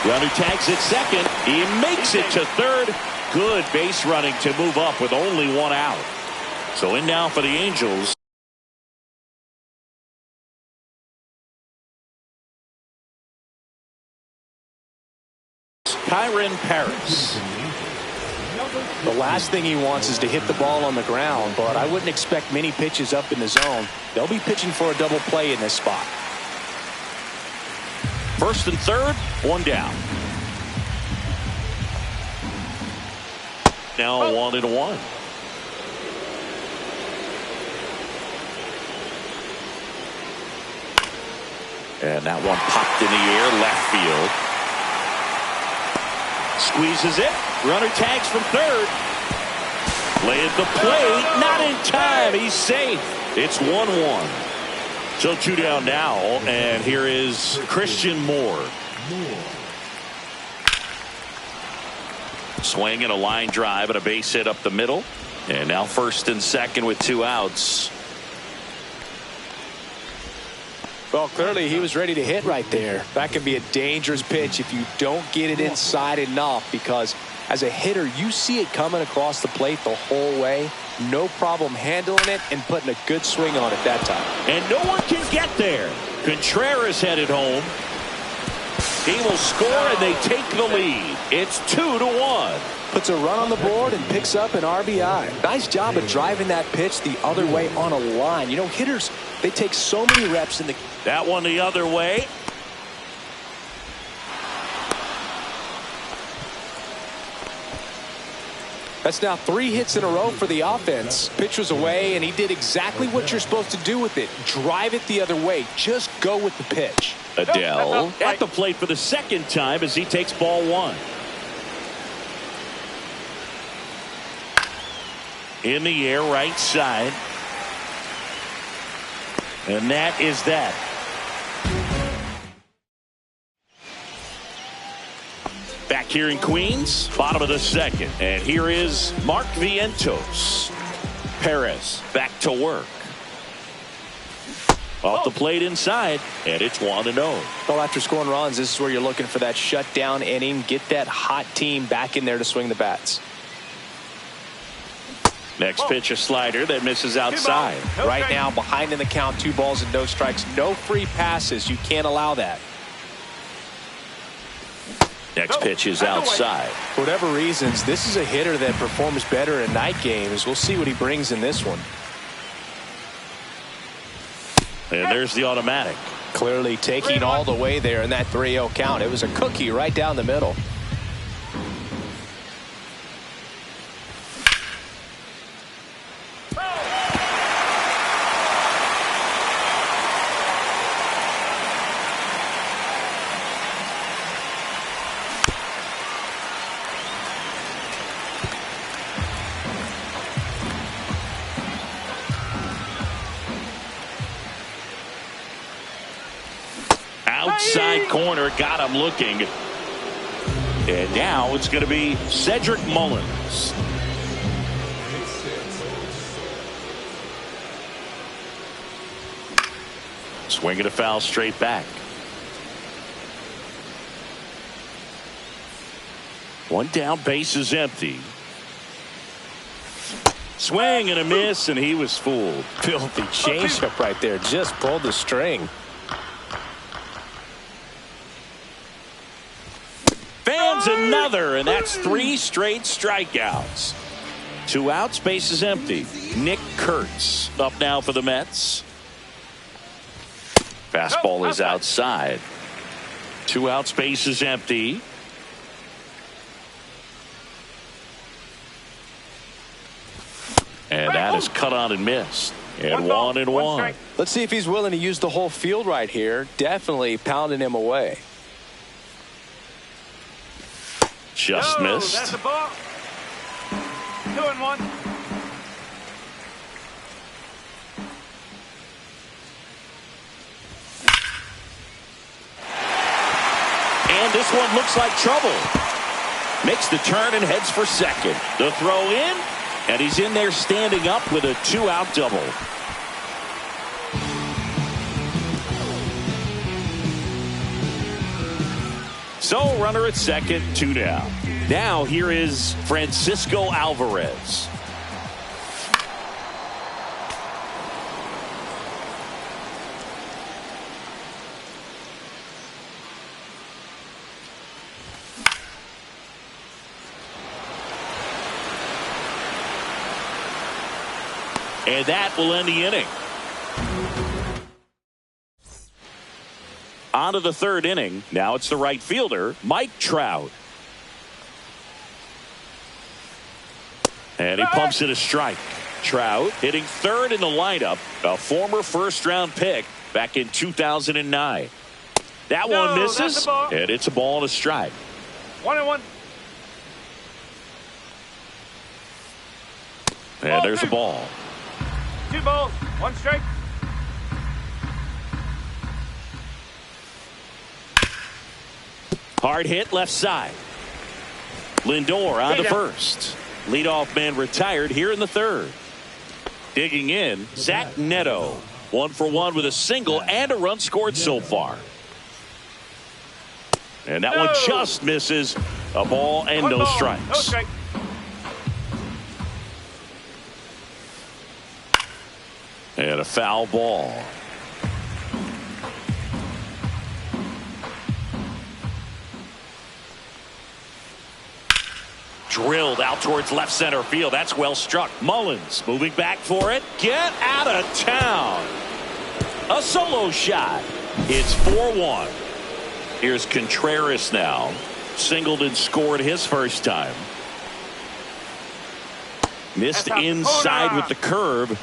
Runner tags at second. He makes it to third. Good base running to move up with only one out. So in now for the Angels. Kyron Paris. The last thing he wants is to hit the ball on the ground, but I wouldn't expect many pitches up in the zone. They'll be pitching for a double play in this spot. First and third, one down. Now 1-1. And that one popped in the air, left field. Squeezes it. Runner tags from third. Play at the plate. Not in time. He's safe. It's 1-1. So 2 down now. And here is Christian Moore. Swing and a line drive and a base hit up the middle. And now first and second with 2 outs. Well, clearly he was ready to hit right there. That could be a dangerous pitch if you don't get it inside enough, because as a hitter, you see it coming across the plate the whole way. No problem handling it and putting a good swing on it that time. And no one can get there. Contreras headed home. He will score and they take the lead. It's 2-1. Puts a run on the board and picks up an RBI. Nice job of driving that pitch the other way on a line. You know, hitters, they take so many reps in the... That one the other way. That's now 3 hits in a row for the offense. Pitch was away, and he did exactly what you're supposed to do with it. Drive it the other way. Just go with the pitch. Adele at the plate for the second time as he takes ball 1. In the air, right side. And that is that. Back here in Queens, bottom of the second. And here is Mark Vientos. Perez back to work. Off the plate inside, and it's 1-0. Well, after scoring runs, this is where you're looking for that shutdown inning. Get that hot team back in there to swing the bats. Next pitch, a slider that misses outside. Right now, behind in the count, 2 balls and no strikes. No free passes. You can't allow that. Next pitch is outside. For whatever reasons, this is a hitter that performs better in night games. We'll see what he brings in this one. And there's the automatic. Clearly taking all the way there in that 3-0 count. It was a cookie right down the middle. Outside corner, got him looking. And now it's going to be Cedric Mullins. Swinging a foul straight back. One down, base is empty. Swing and a miss, and he was fooled. Filthy changeup right there. Just pulled the string. Fans another, and that's 3 straight strikeouts. 2 outs, base is empty. Nick Kurtz up now for the Mets. Fastball is outside. 2 outs, base is empty. And that is cut on and missed. And 1-1. Let's see if he's willing to use the whole field right here. Definitely pounding him away. Just missed. That's a ball. 2-1. And this one looks like trouble. Makes the turn and heads for second. The throw in, and he's in there standing up with a 2-out double. So runner at second, 2 down. Now here is Francisco Alvarez. And that will end the inning. On to the 3rd inning. Now it's the right fielder, Mike Trout. And he pumps in a strike. Trout hitting 3rd in the lineup, a former first-round pick back in 2009. That one misses, and it's a ball and a strike. 1-1. And there's a ball. 2 balls, 1 strike. Hard hit left side. Lindor on to first. Leadoff man retired here in the 3rd. Digging in, Zach Neto. 1 for 1 with a single and a run scored so far. And that one just misses. A ball and no strikes. No strike. And a foul ball. Drilled out towards left center field. That's well struck. Mullins moving back for it. Get out of town. A solo shot. It's 4-1. Here's Contreras now. Singled and scored his first time. Missed inside with the curve.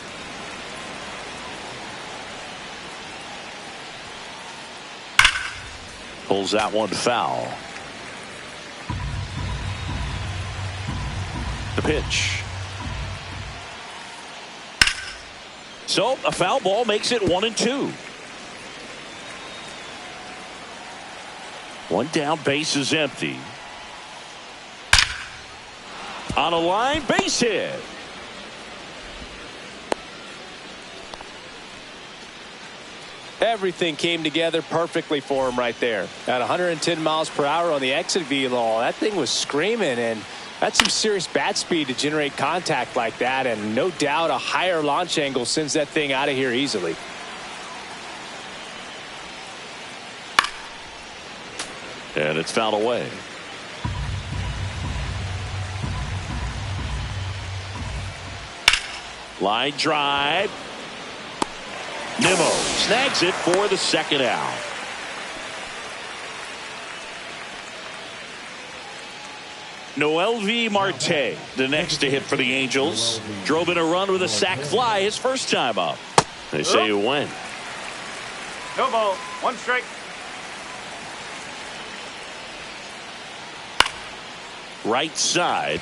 Pulls that one foul. The pitch. So a foul ball makes it 1-2. 1 down, base is empty. On a line, base hit. Everything came together perfectly for him right there. At 110 miles per hour on the exit velo, that thing was screaming, and that's some serious bat speed to generate contact like that, and no doubt a higher launch angle sends that thing out of here easily. And it's fouled away. Line drive. Nimmo snags it for the second out. Noelvi Marte, the next to hit for the Angels. Drove in a run with a sac fly his first time up. They say you win. No ball. 1 strike. Right side.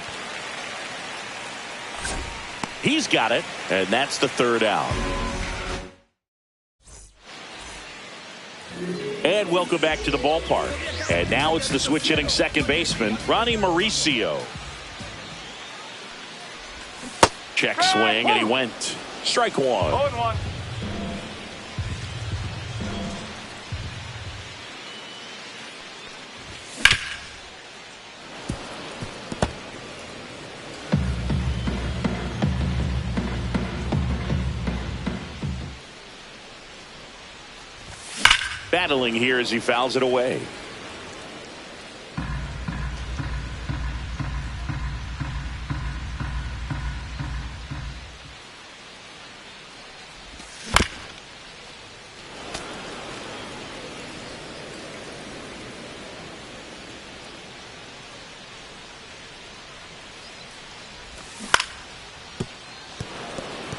He's got it, and that's the third out. And welcome back to the ballpark. And now it's the switch hitting second baseman, Ronnie Mauricio. Check swing, and he went. Strike one. 0-1. Battling here as he fouls it away.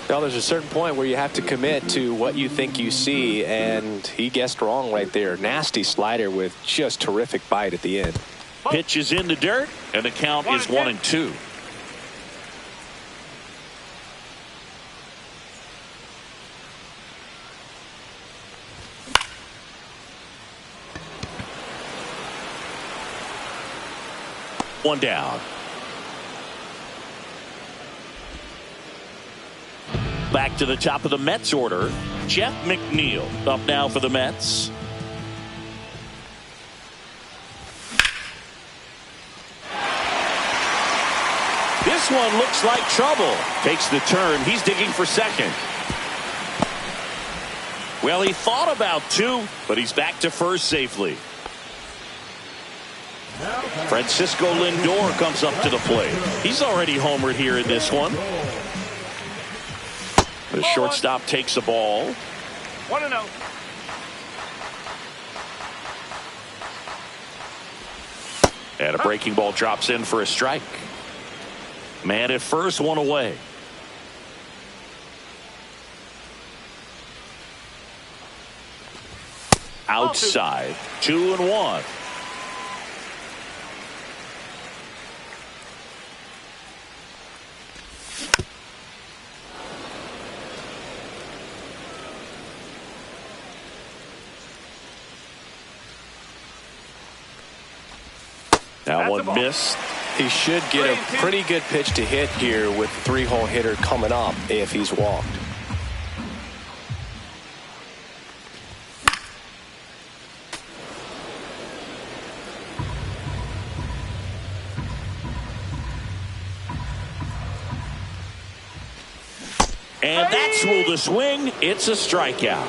Well, there's a certain point where you have to commit to what you think you see, and he guessed wrong right there. Nasty slider with just terrific bite at the end. Pitch is in the dirt, and the count is 1-2. One down. Back to the top of the Mets order. Jeff McNeil up now for the Mets. This one looks like trouble. Takes the turn. He's digging for second. Well, he thought about two, but he's back to first safely. Francisco Lindor comes up to the plate. He's already homered here in this one. The shortstop takes the ball. 1-0. And a breaking ball drops in for a strike. Man at first, one away. Outside, 2-1. That one missed. He should get a pretty good pitch to hit here with the 3-hole hitter coming up if he's walked. And that's ruled a swing. It's a strikeout.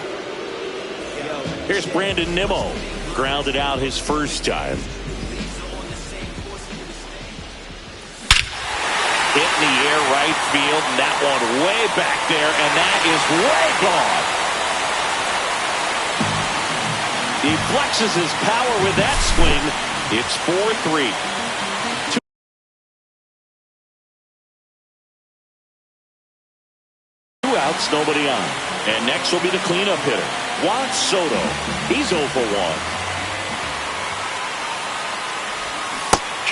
Here's Brandon Nimmo. Grounded out his first time. Hit in the air right field, and that one way back there, and that is way gone. He flexes his power with that swing. It's 4-3. Two outs, nobody on. And next will be the cleanup hitter, Juan Soto. He's 0 for 1.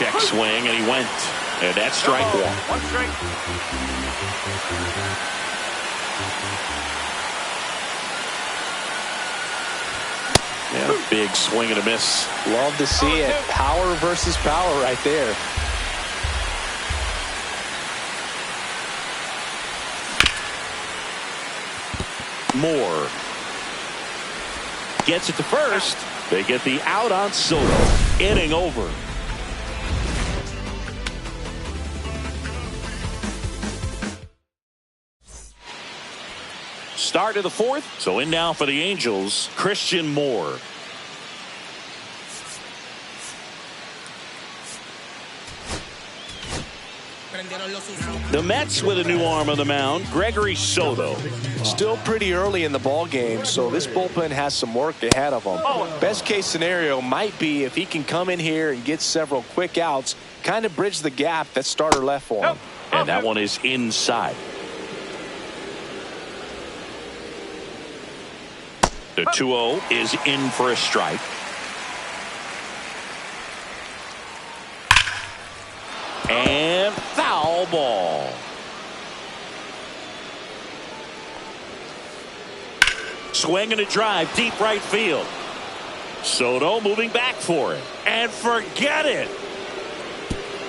Check swing, and he went. And that's strike one. 1 strike. Yeah, big swing and a miss. Love to see it. Power versus power right there. Moore. gets it to first. They get the out on Soto. Inning over. Start of the fourth. So in now for the Angels, Christian Moore. The Mets with a new arm on the mound, Gregory Soto. Still pretty early in the ball game, so this bullpen has some work ahead of them. Best case scenario might be if he can come in here and get several quick outs, kind of bridge the gap that starter left for him. And that one is inside. The 2-0 is in for a strike. And foul ball. Swing and a drive, deep right field. Soto moving back for it. And forget it.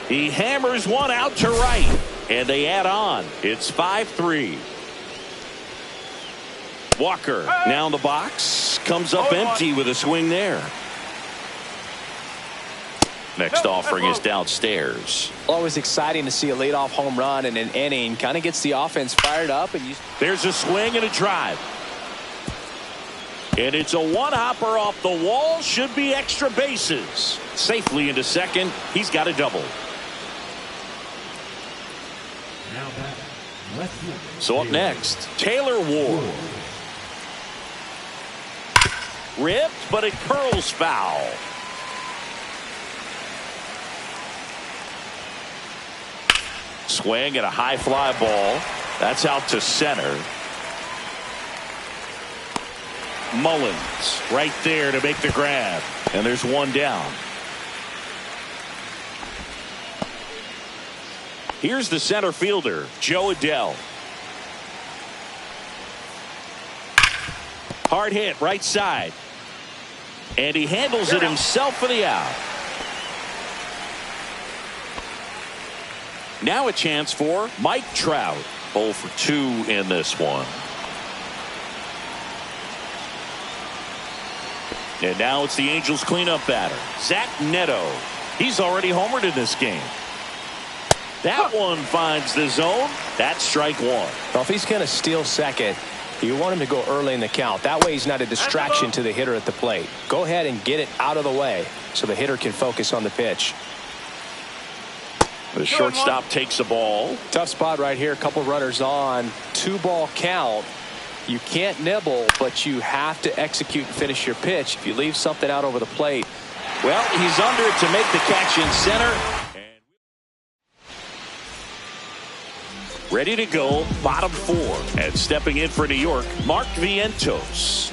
He hammers one out to right. And they add on. It's 5-3. Walker now in the box. Comes up empty with a swing there. Next offering is downstairs. Always exciting to see a leadoff home run in an inning. Kind of gets the offense fired up. And there's a swing and a drive. And it's a one-hopper off the wall. Should be extra bases. Safely into second. He's got a double. So up next, Taylor Ward. Ripped, but it curls foul. Swing and a high fly ball. That's out to center. Mullins right there to make the grab. And there's one down. Here's the center fielder, Joe Adell. Hard hit right side. And he handles it himself for the out. Now a chance for Mike Trout. 0 for 2 in this one. And now it's the Angels cleanup batter, Zach Neto. He's already homered in this game. That one finds the zone. That's strike one. Well, if he's going to steal second, you want him to go early in the count. That way he's not a distraction to the hitter at the plate. Go ahead and get it out of the way so the hitter can focus on the pitch. The shortstop takes a ball. Tough spot right here. A couple runners on. 2-ball count. You can't nibble, but you have to execute and finish your pitch. If you leave something out over the plate. Well, he's under it to make the catch in center. Ready to go, bottom 4. And stepping in for New York, Mark Vientos.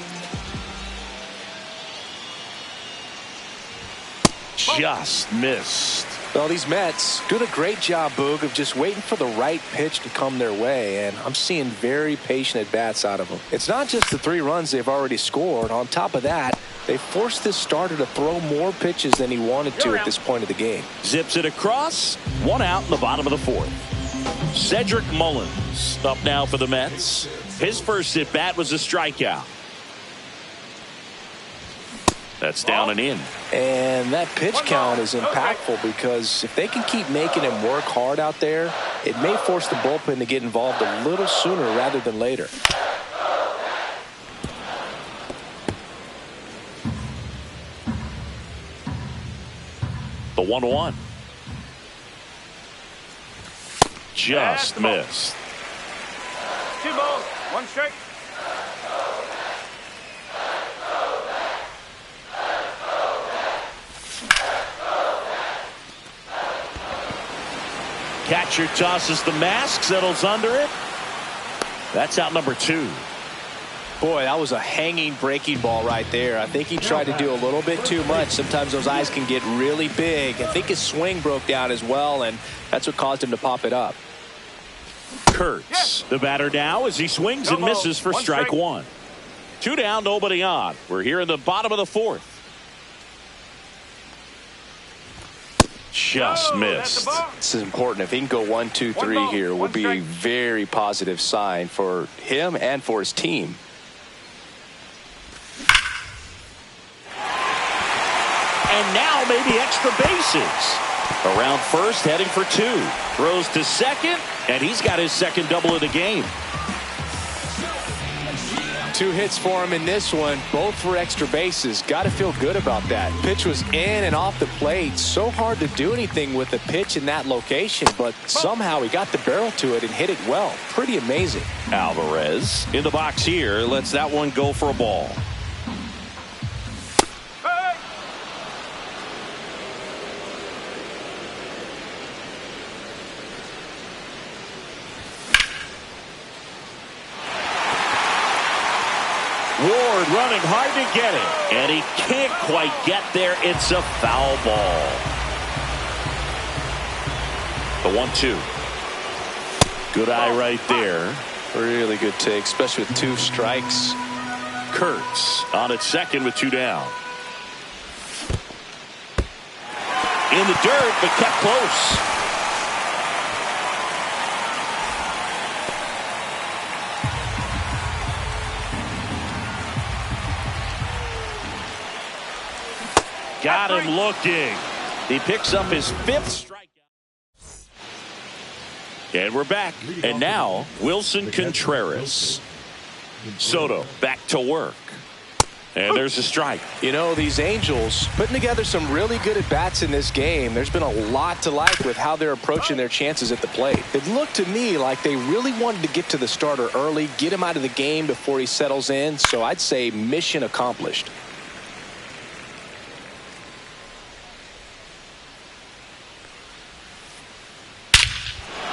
Just missed. Well, these Mets do a great job, Boog, of just waiting for the right pitch to come their way, and I'm seeing very patient at-bats out of them. It's not just the 3 runs they've already scored. On top of that, they forced this starter to throw more pitches than he wanted to at this point of the game. Zips it across, 1 out in the bottom of the 4th. Cedric Mullins up now for the Mets. His first at-bat was a strikeout. That's down and in. And that pitch count is impactful because if they can keep making him work hard out there, it may force the bullpen to get involved a little sooner rather than later. The 1-1. Just missed. 2 balls, 1 strike. Catcher tosses the mask, settles under it. That's out number 2. Boy, that was a hanging breaking ball right there. I think he tried to do a little bit too much. Sometimes those eyes can get really big. I think his swing broke down as well, and that's what caused him to pop it up. Kurtz, the batter now as he swings and misses for strike 1. 2 down, nobody on. We're here in the bottom of the 4th. Just missed. This is important. If he can go 1, 2, 3 here, would be a very positive sign for him and for his team. and now maybe extra bases. Around first, heading for two. Throws to second, and he's got his second double of the game. 2 hits for him in this one, both for extra bases. Got to feel good about that. Pitch was in and off the plate. So hard to do anything with the pitch in that location, but somehow he got the barrel to it and hit it well. Pretty amazing. Alvarez in the box here, lets that one go for a ball. Ward running hard to get it, and he can't quite get there. It's a foul ball. The 1-2. Good eye right there. Really good take, especially with 2 strikes. Kurtz on at second with 2 down. In the dirt, but kept close. Got him looking. He picks up his 5th strikeout. And we're back. And now, Wilson Contreras. Soto back to work. And there's a strike. You know, these Angels putting together some really good at-bats in this game. There's been a lot to like with how they're approaching their chances at the plate. It looked to me like they really wanted to get to the starter early, get him out of the game before he settles in. So I'd say mission accomplished.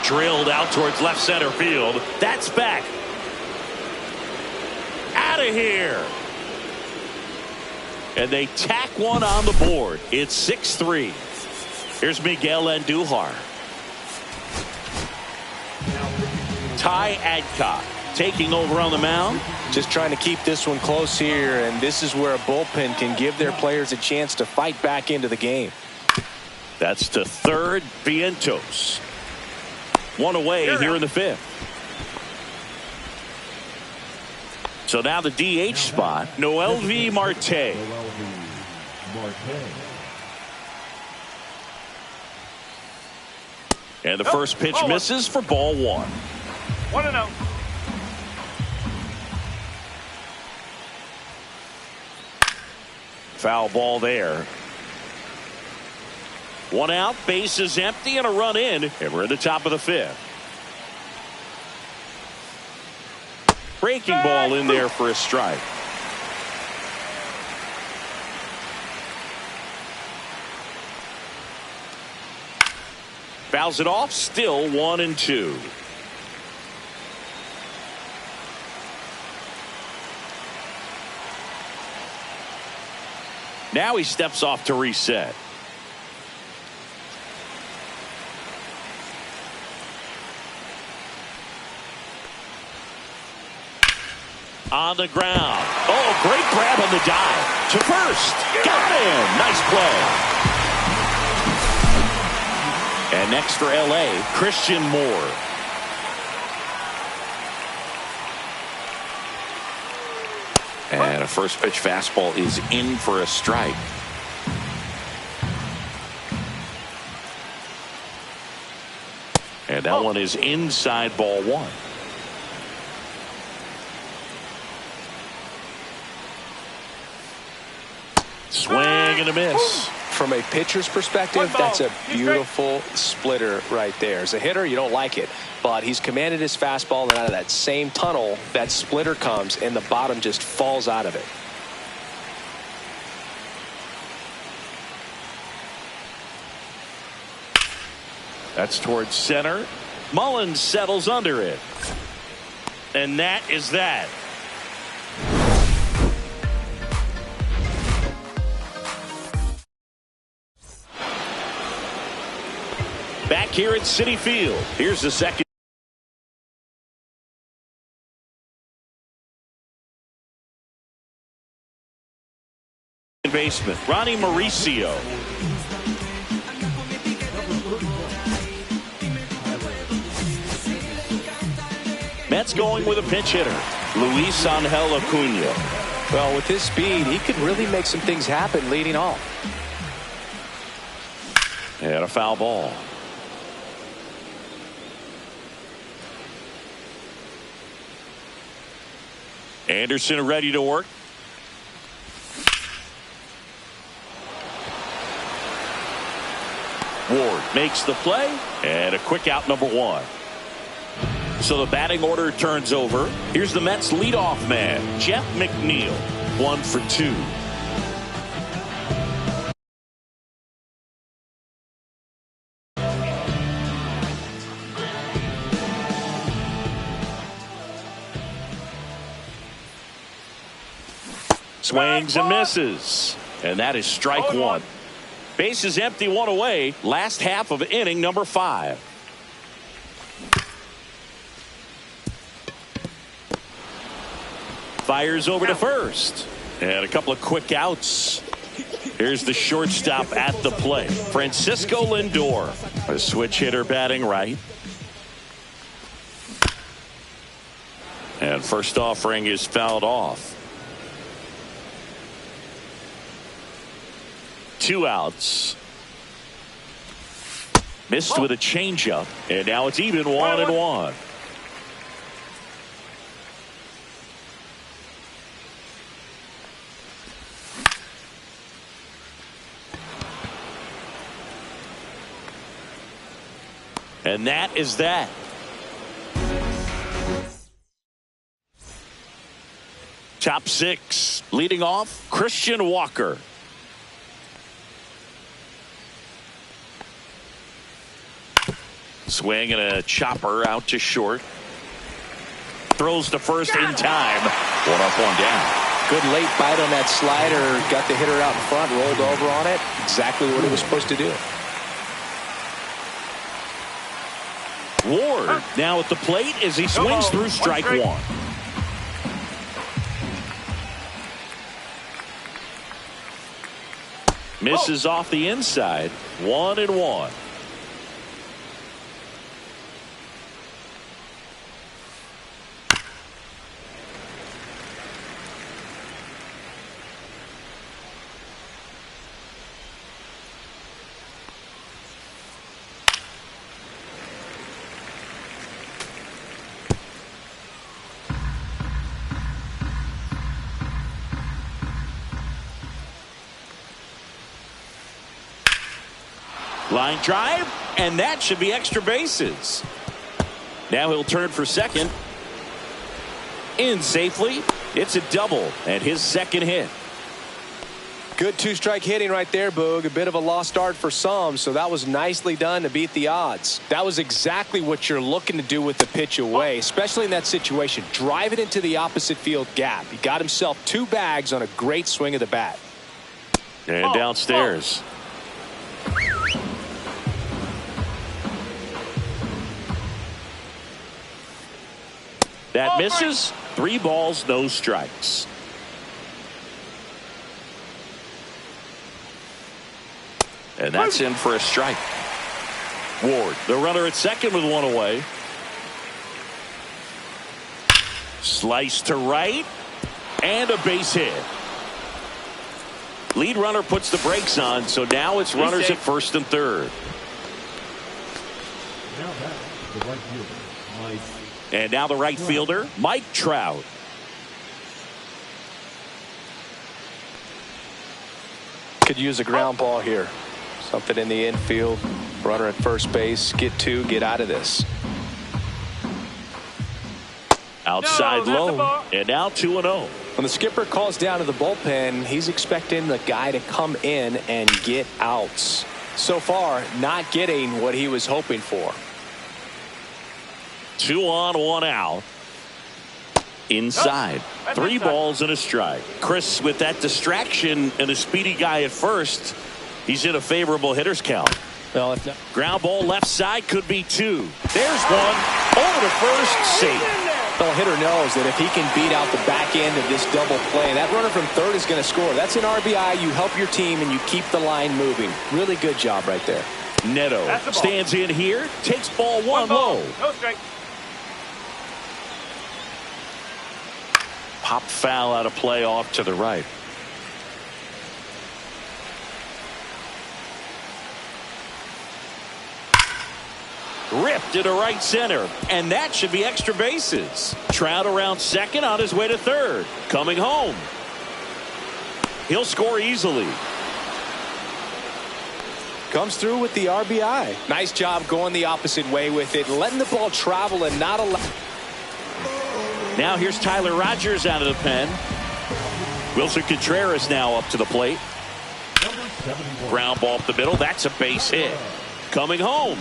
Drilled out towards left center field. That's back. Out of here. And they tack one on the board. It's 6-3. Here's Miguel Andujar. Ty Adcock taking over on the mound. Just trying to keep this one close here, and this is where a bullpen can give their players a chance to fight back into the game. That's to third, Vientos. One away here in the 5th. So now the DH spot, Noelvi Marte. And the first pitch misses for ball 1. 1-0. Foul ball there. 1 out, base is empty, and a run in, and we're at the top of the 5th. Breaking ball in there for a strike. Fouls it off, still 1-2. Now he steps off to reset. On the ground. Oh, great grab on the dive. To first. Got him. Nice play. And next for LA, Christian Moore. And a first pitch fastball is in for a strike. And that one is inside ball 1. Swing and a miss. From a pitcher's perspective, that's a beautiful splitter right there. As a hitter, you don't like it, but he's commanded his fastball, and out of that same tunnel, that splitter comes, and the bottom just falls out of it. That's towards center. Mullins settles under it. And that is that. Back here at Citi Field. Here's the second. Baseman, Ronnie Mauricio. Mets going with a pinch hitter, Luis Angel Acuna. Well, with his speed, he could really make some things happen leading off. And a foul ball. Anderson ready to work. Ward makes the play, and a quick out, number one. So the batting order turns over. Here's the Mets leadoff man, Jeff McNeil, 1 for 2. Swings and misses, and that is strike one. Base is empty, one away. Last half of inning number 5. Fires over to first, and a couple of quick outs. Here's the shortstop at the plate, Francisco Lindor, a switch hitter batting right. And first offering is fouled off. 2 outs. Missed with a changeup, and now it's even 1-1. And that is that. Top 6, leading off, Christian Walker. Swing and a chopper out to short. Throws to first in time. 1 up, 1 down. Good late bite on that slider. Got the hitter out in front, rolled over on it. Exactly what it was supposed to do. Ward now at the plate as he swings through strike one. Misses off the inside. 1-1. Line drive, and that should be extra bases. Now he'll turn for second. In safely. It's a double and his second hit. Good 2-strike hitting right there, Boog. A bit of a lost start for some, so that was nicely done to beat the odds. That was exactly what you're looking to do with the pitch away, especially in that situation. Drive it into the opposite field gap. He got himself 2 bags on a great swing of the bat. And downstairs. That misses. 3 balls, no strikes. And that's in for a strike. Ward, the runner at second with 1 away. Slice to right. And a base hit. Lead runner puts the brakes on, so now it's runners at first and third. And now the right fielder, Mike Trout. Could use a ground ball here. Something in the infield. Runner at first base. Get 2. Get out of this. Outside low. And now 2-0. When the skipper calls down to the bullpen, he's expecting the guy to come in and get outs. So far, not getting what he was hoping for. 2 on, 1 out. Inside. 3 balls and a strike. Chris, with that distraction and a speedy guy at first, he's in a favorable hitter's count. Well, if not, ground ball left side could be 2. There's 1 over to first, safe. the hitter knows that if he can beat out the back end of this double play, that runner from third is going to score. That's an RBI. You help your team and you keep the line moving. Really good job right there. Neto stands in here, takes ball 1 low. No strike. Pop foul out of play off to the right. ripped into right center, and that should be extra bases. Trout around second, on his way to third. Coming home. He'll score easily. Comes through with the RBI. Nice job going the opposite way with it, letting the ball travel and not allow. Now here's Tyler Rogers out of the pen. Wilson Contreras now up to the plate. Ground ball up the middle. That's a base hit. Coming home.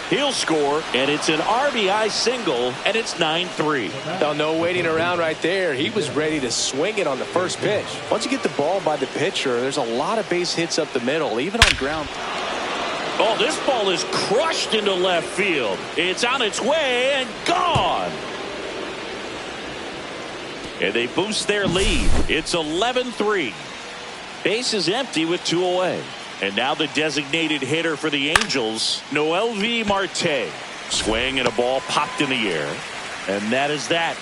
He'll score, and it's an RBI single, and it's 9-3. No waiting around right there. He was ready to swing it on the first pitch. Once you get the ball by the pitcher, there's a lot of base hits up the middle, even on ground. Oh, this ball is crushed into left field. It's on its way and gone. And they boost their lead. It's 11-3. Base is empty with 2 away. And now the designated hitter for the Angels, Noelvi Marte. Swing and a ball popped in the air. And that is that.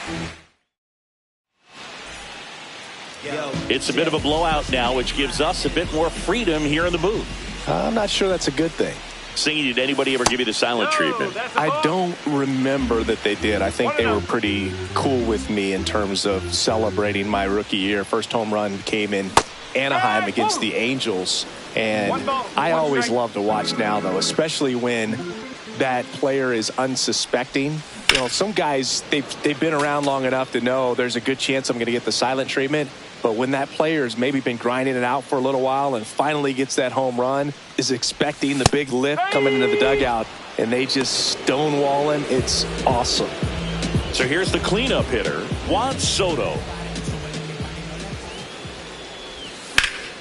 It's a bit of a blowout now, which gives us a bit more freedom here in the booth. I'm not sure that's a good thing. Singing, did anybody ever give you the silent treatment? I don't remember that they did. I think they were pretty cool with me in terms of celebrating my rookie year. First home run came in Anaheim against the Angels. And I always love to watch now, though, especially when that player is unsuspecting. You know, some guys, they've been around long enough to know there's a good chance I'm going to get the silent treatment. But when that player's maybe been grinding it out for a little while and finally gets that home run, is expecting the big lift coming into the dugout, and they just stonewalling, it's awesome. So here's the cleanup hitter, Juan Soto.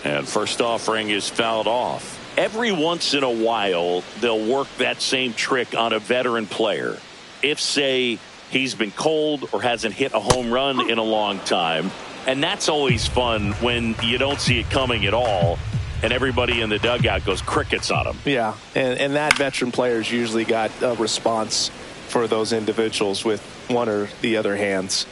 And first offering is fouled off. Every once in a while, they'll work that same trick on a veteran player. If, say, he's been cold or hasn't hit a home run in a long time. And that's always fun when you don't see it coming at all, and everybody in the dugout goes crickets on him. Yeah, and that veteran player's usually got a response for those individuals with one or the other hands.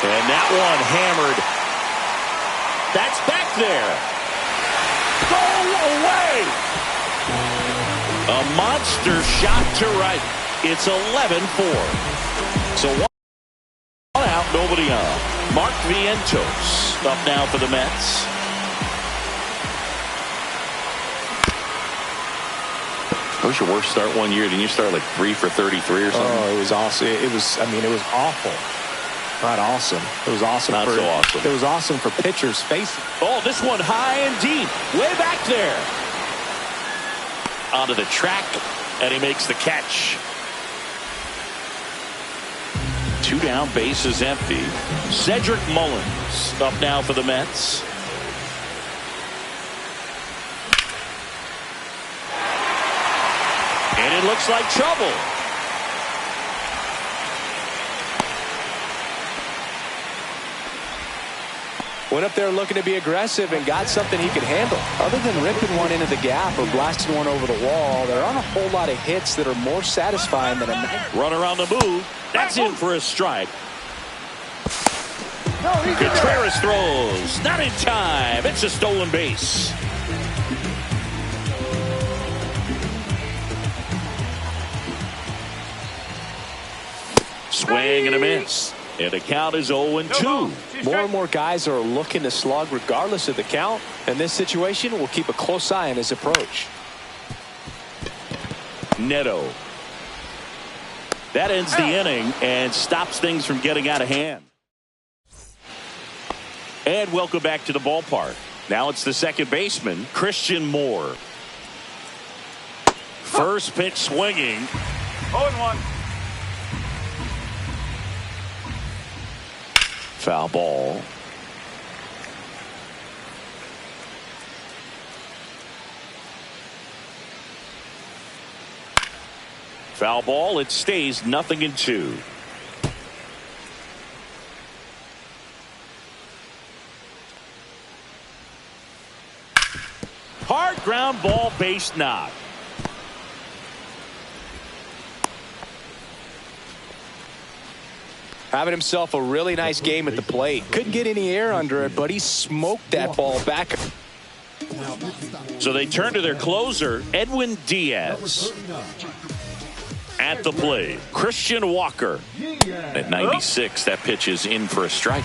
And that one hammered. That's back there. Go away. A monster shot to right. It's 11-4. So one out, nobody on. Mark Vientos up now for the Mets. What was your worst start one year? Didn't you start like 3 for 33 or something? Oh, it was awesome. It was awful. Not awesome. It was awesome. Not so awesome. It was awesome for pitchers facing. Oh, this one high and deep. Way back there. Onto the track, and he makes the catch. 2 down, base is empty. Cedric Mullins up now for the Mets. And it looks like trouble. Went up there looking to be aggressive and got something he could handle. Other than ripping one into the gap or blasting one over the wall, there aren't a whole lot of hits that are more satisfying than a nice run around the move. That's in for a strike. Contreras throws. Not in time. It's a stolen base. Swing and a miss. And the count is 0-2. More and more guys are looking to slug regardless of the count. In this situation, we'll keep a close eye on his approach. Neto. That ends the inning and stops things from getting out of hand. And welcome back to the ballpark. Now it's the second baseman, Christian Moore. First pitch swinging. 0-1. Foul ball. Foul ball. It stays 0-2. Hard ground ball, base knock. Having himself a really nice game at the plate. Couldn't get any air under it, but he smoked that ball back. So they turn to their closer, Edwin Diaz. At the plate, Christian Walker. At 96, that pitch is in for a strike.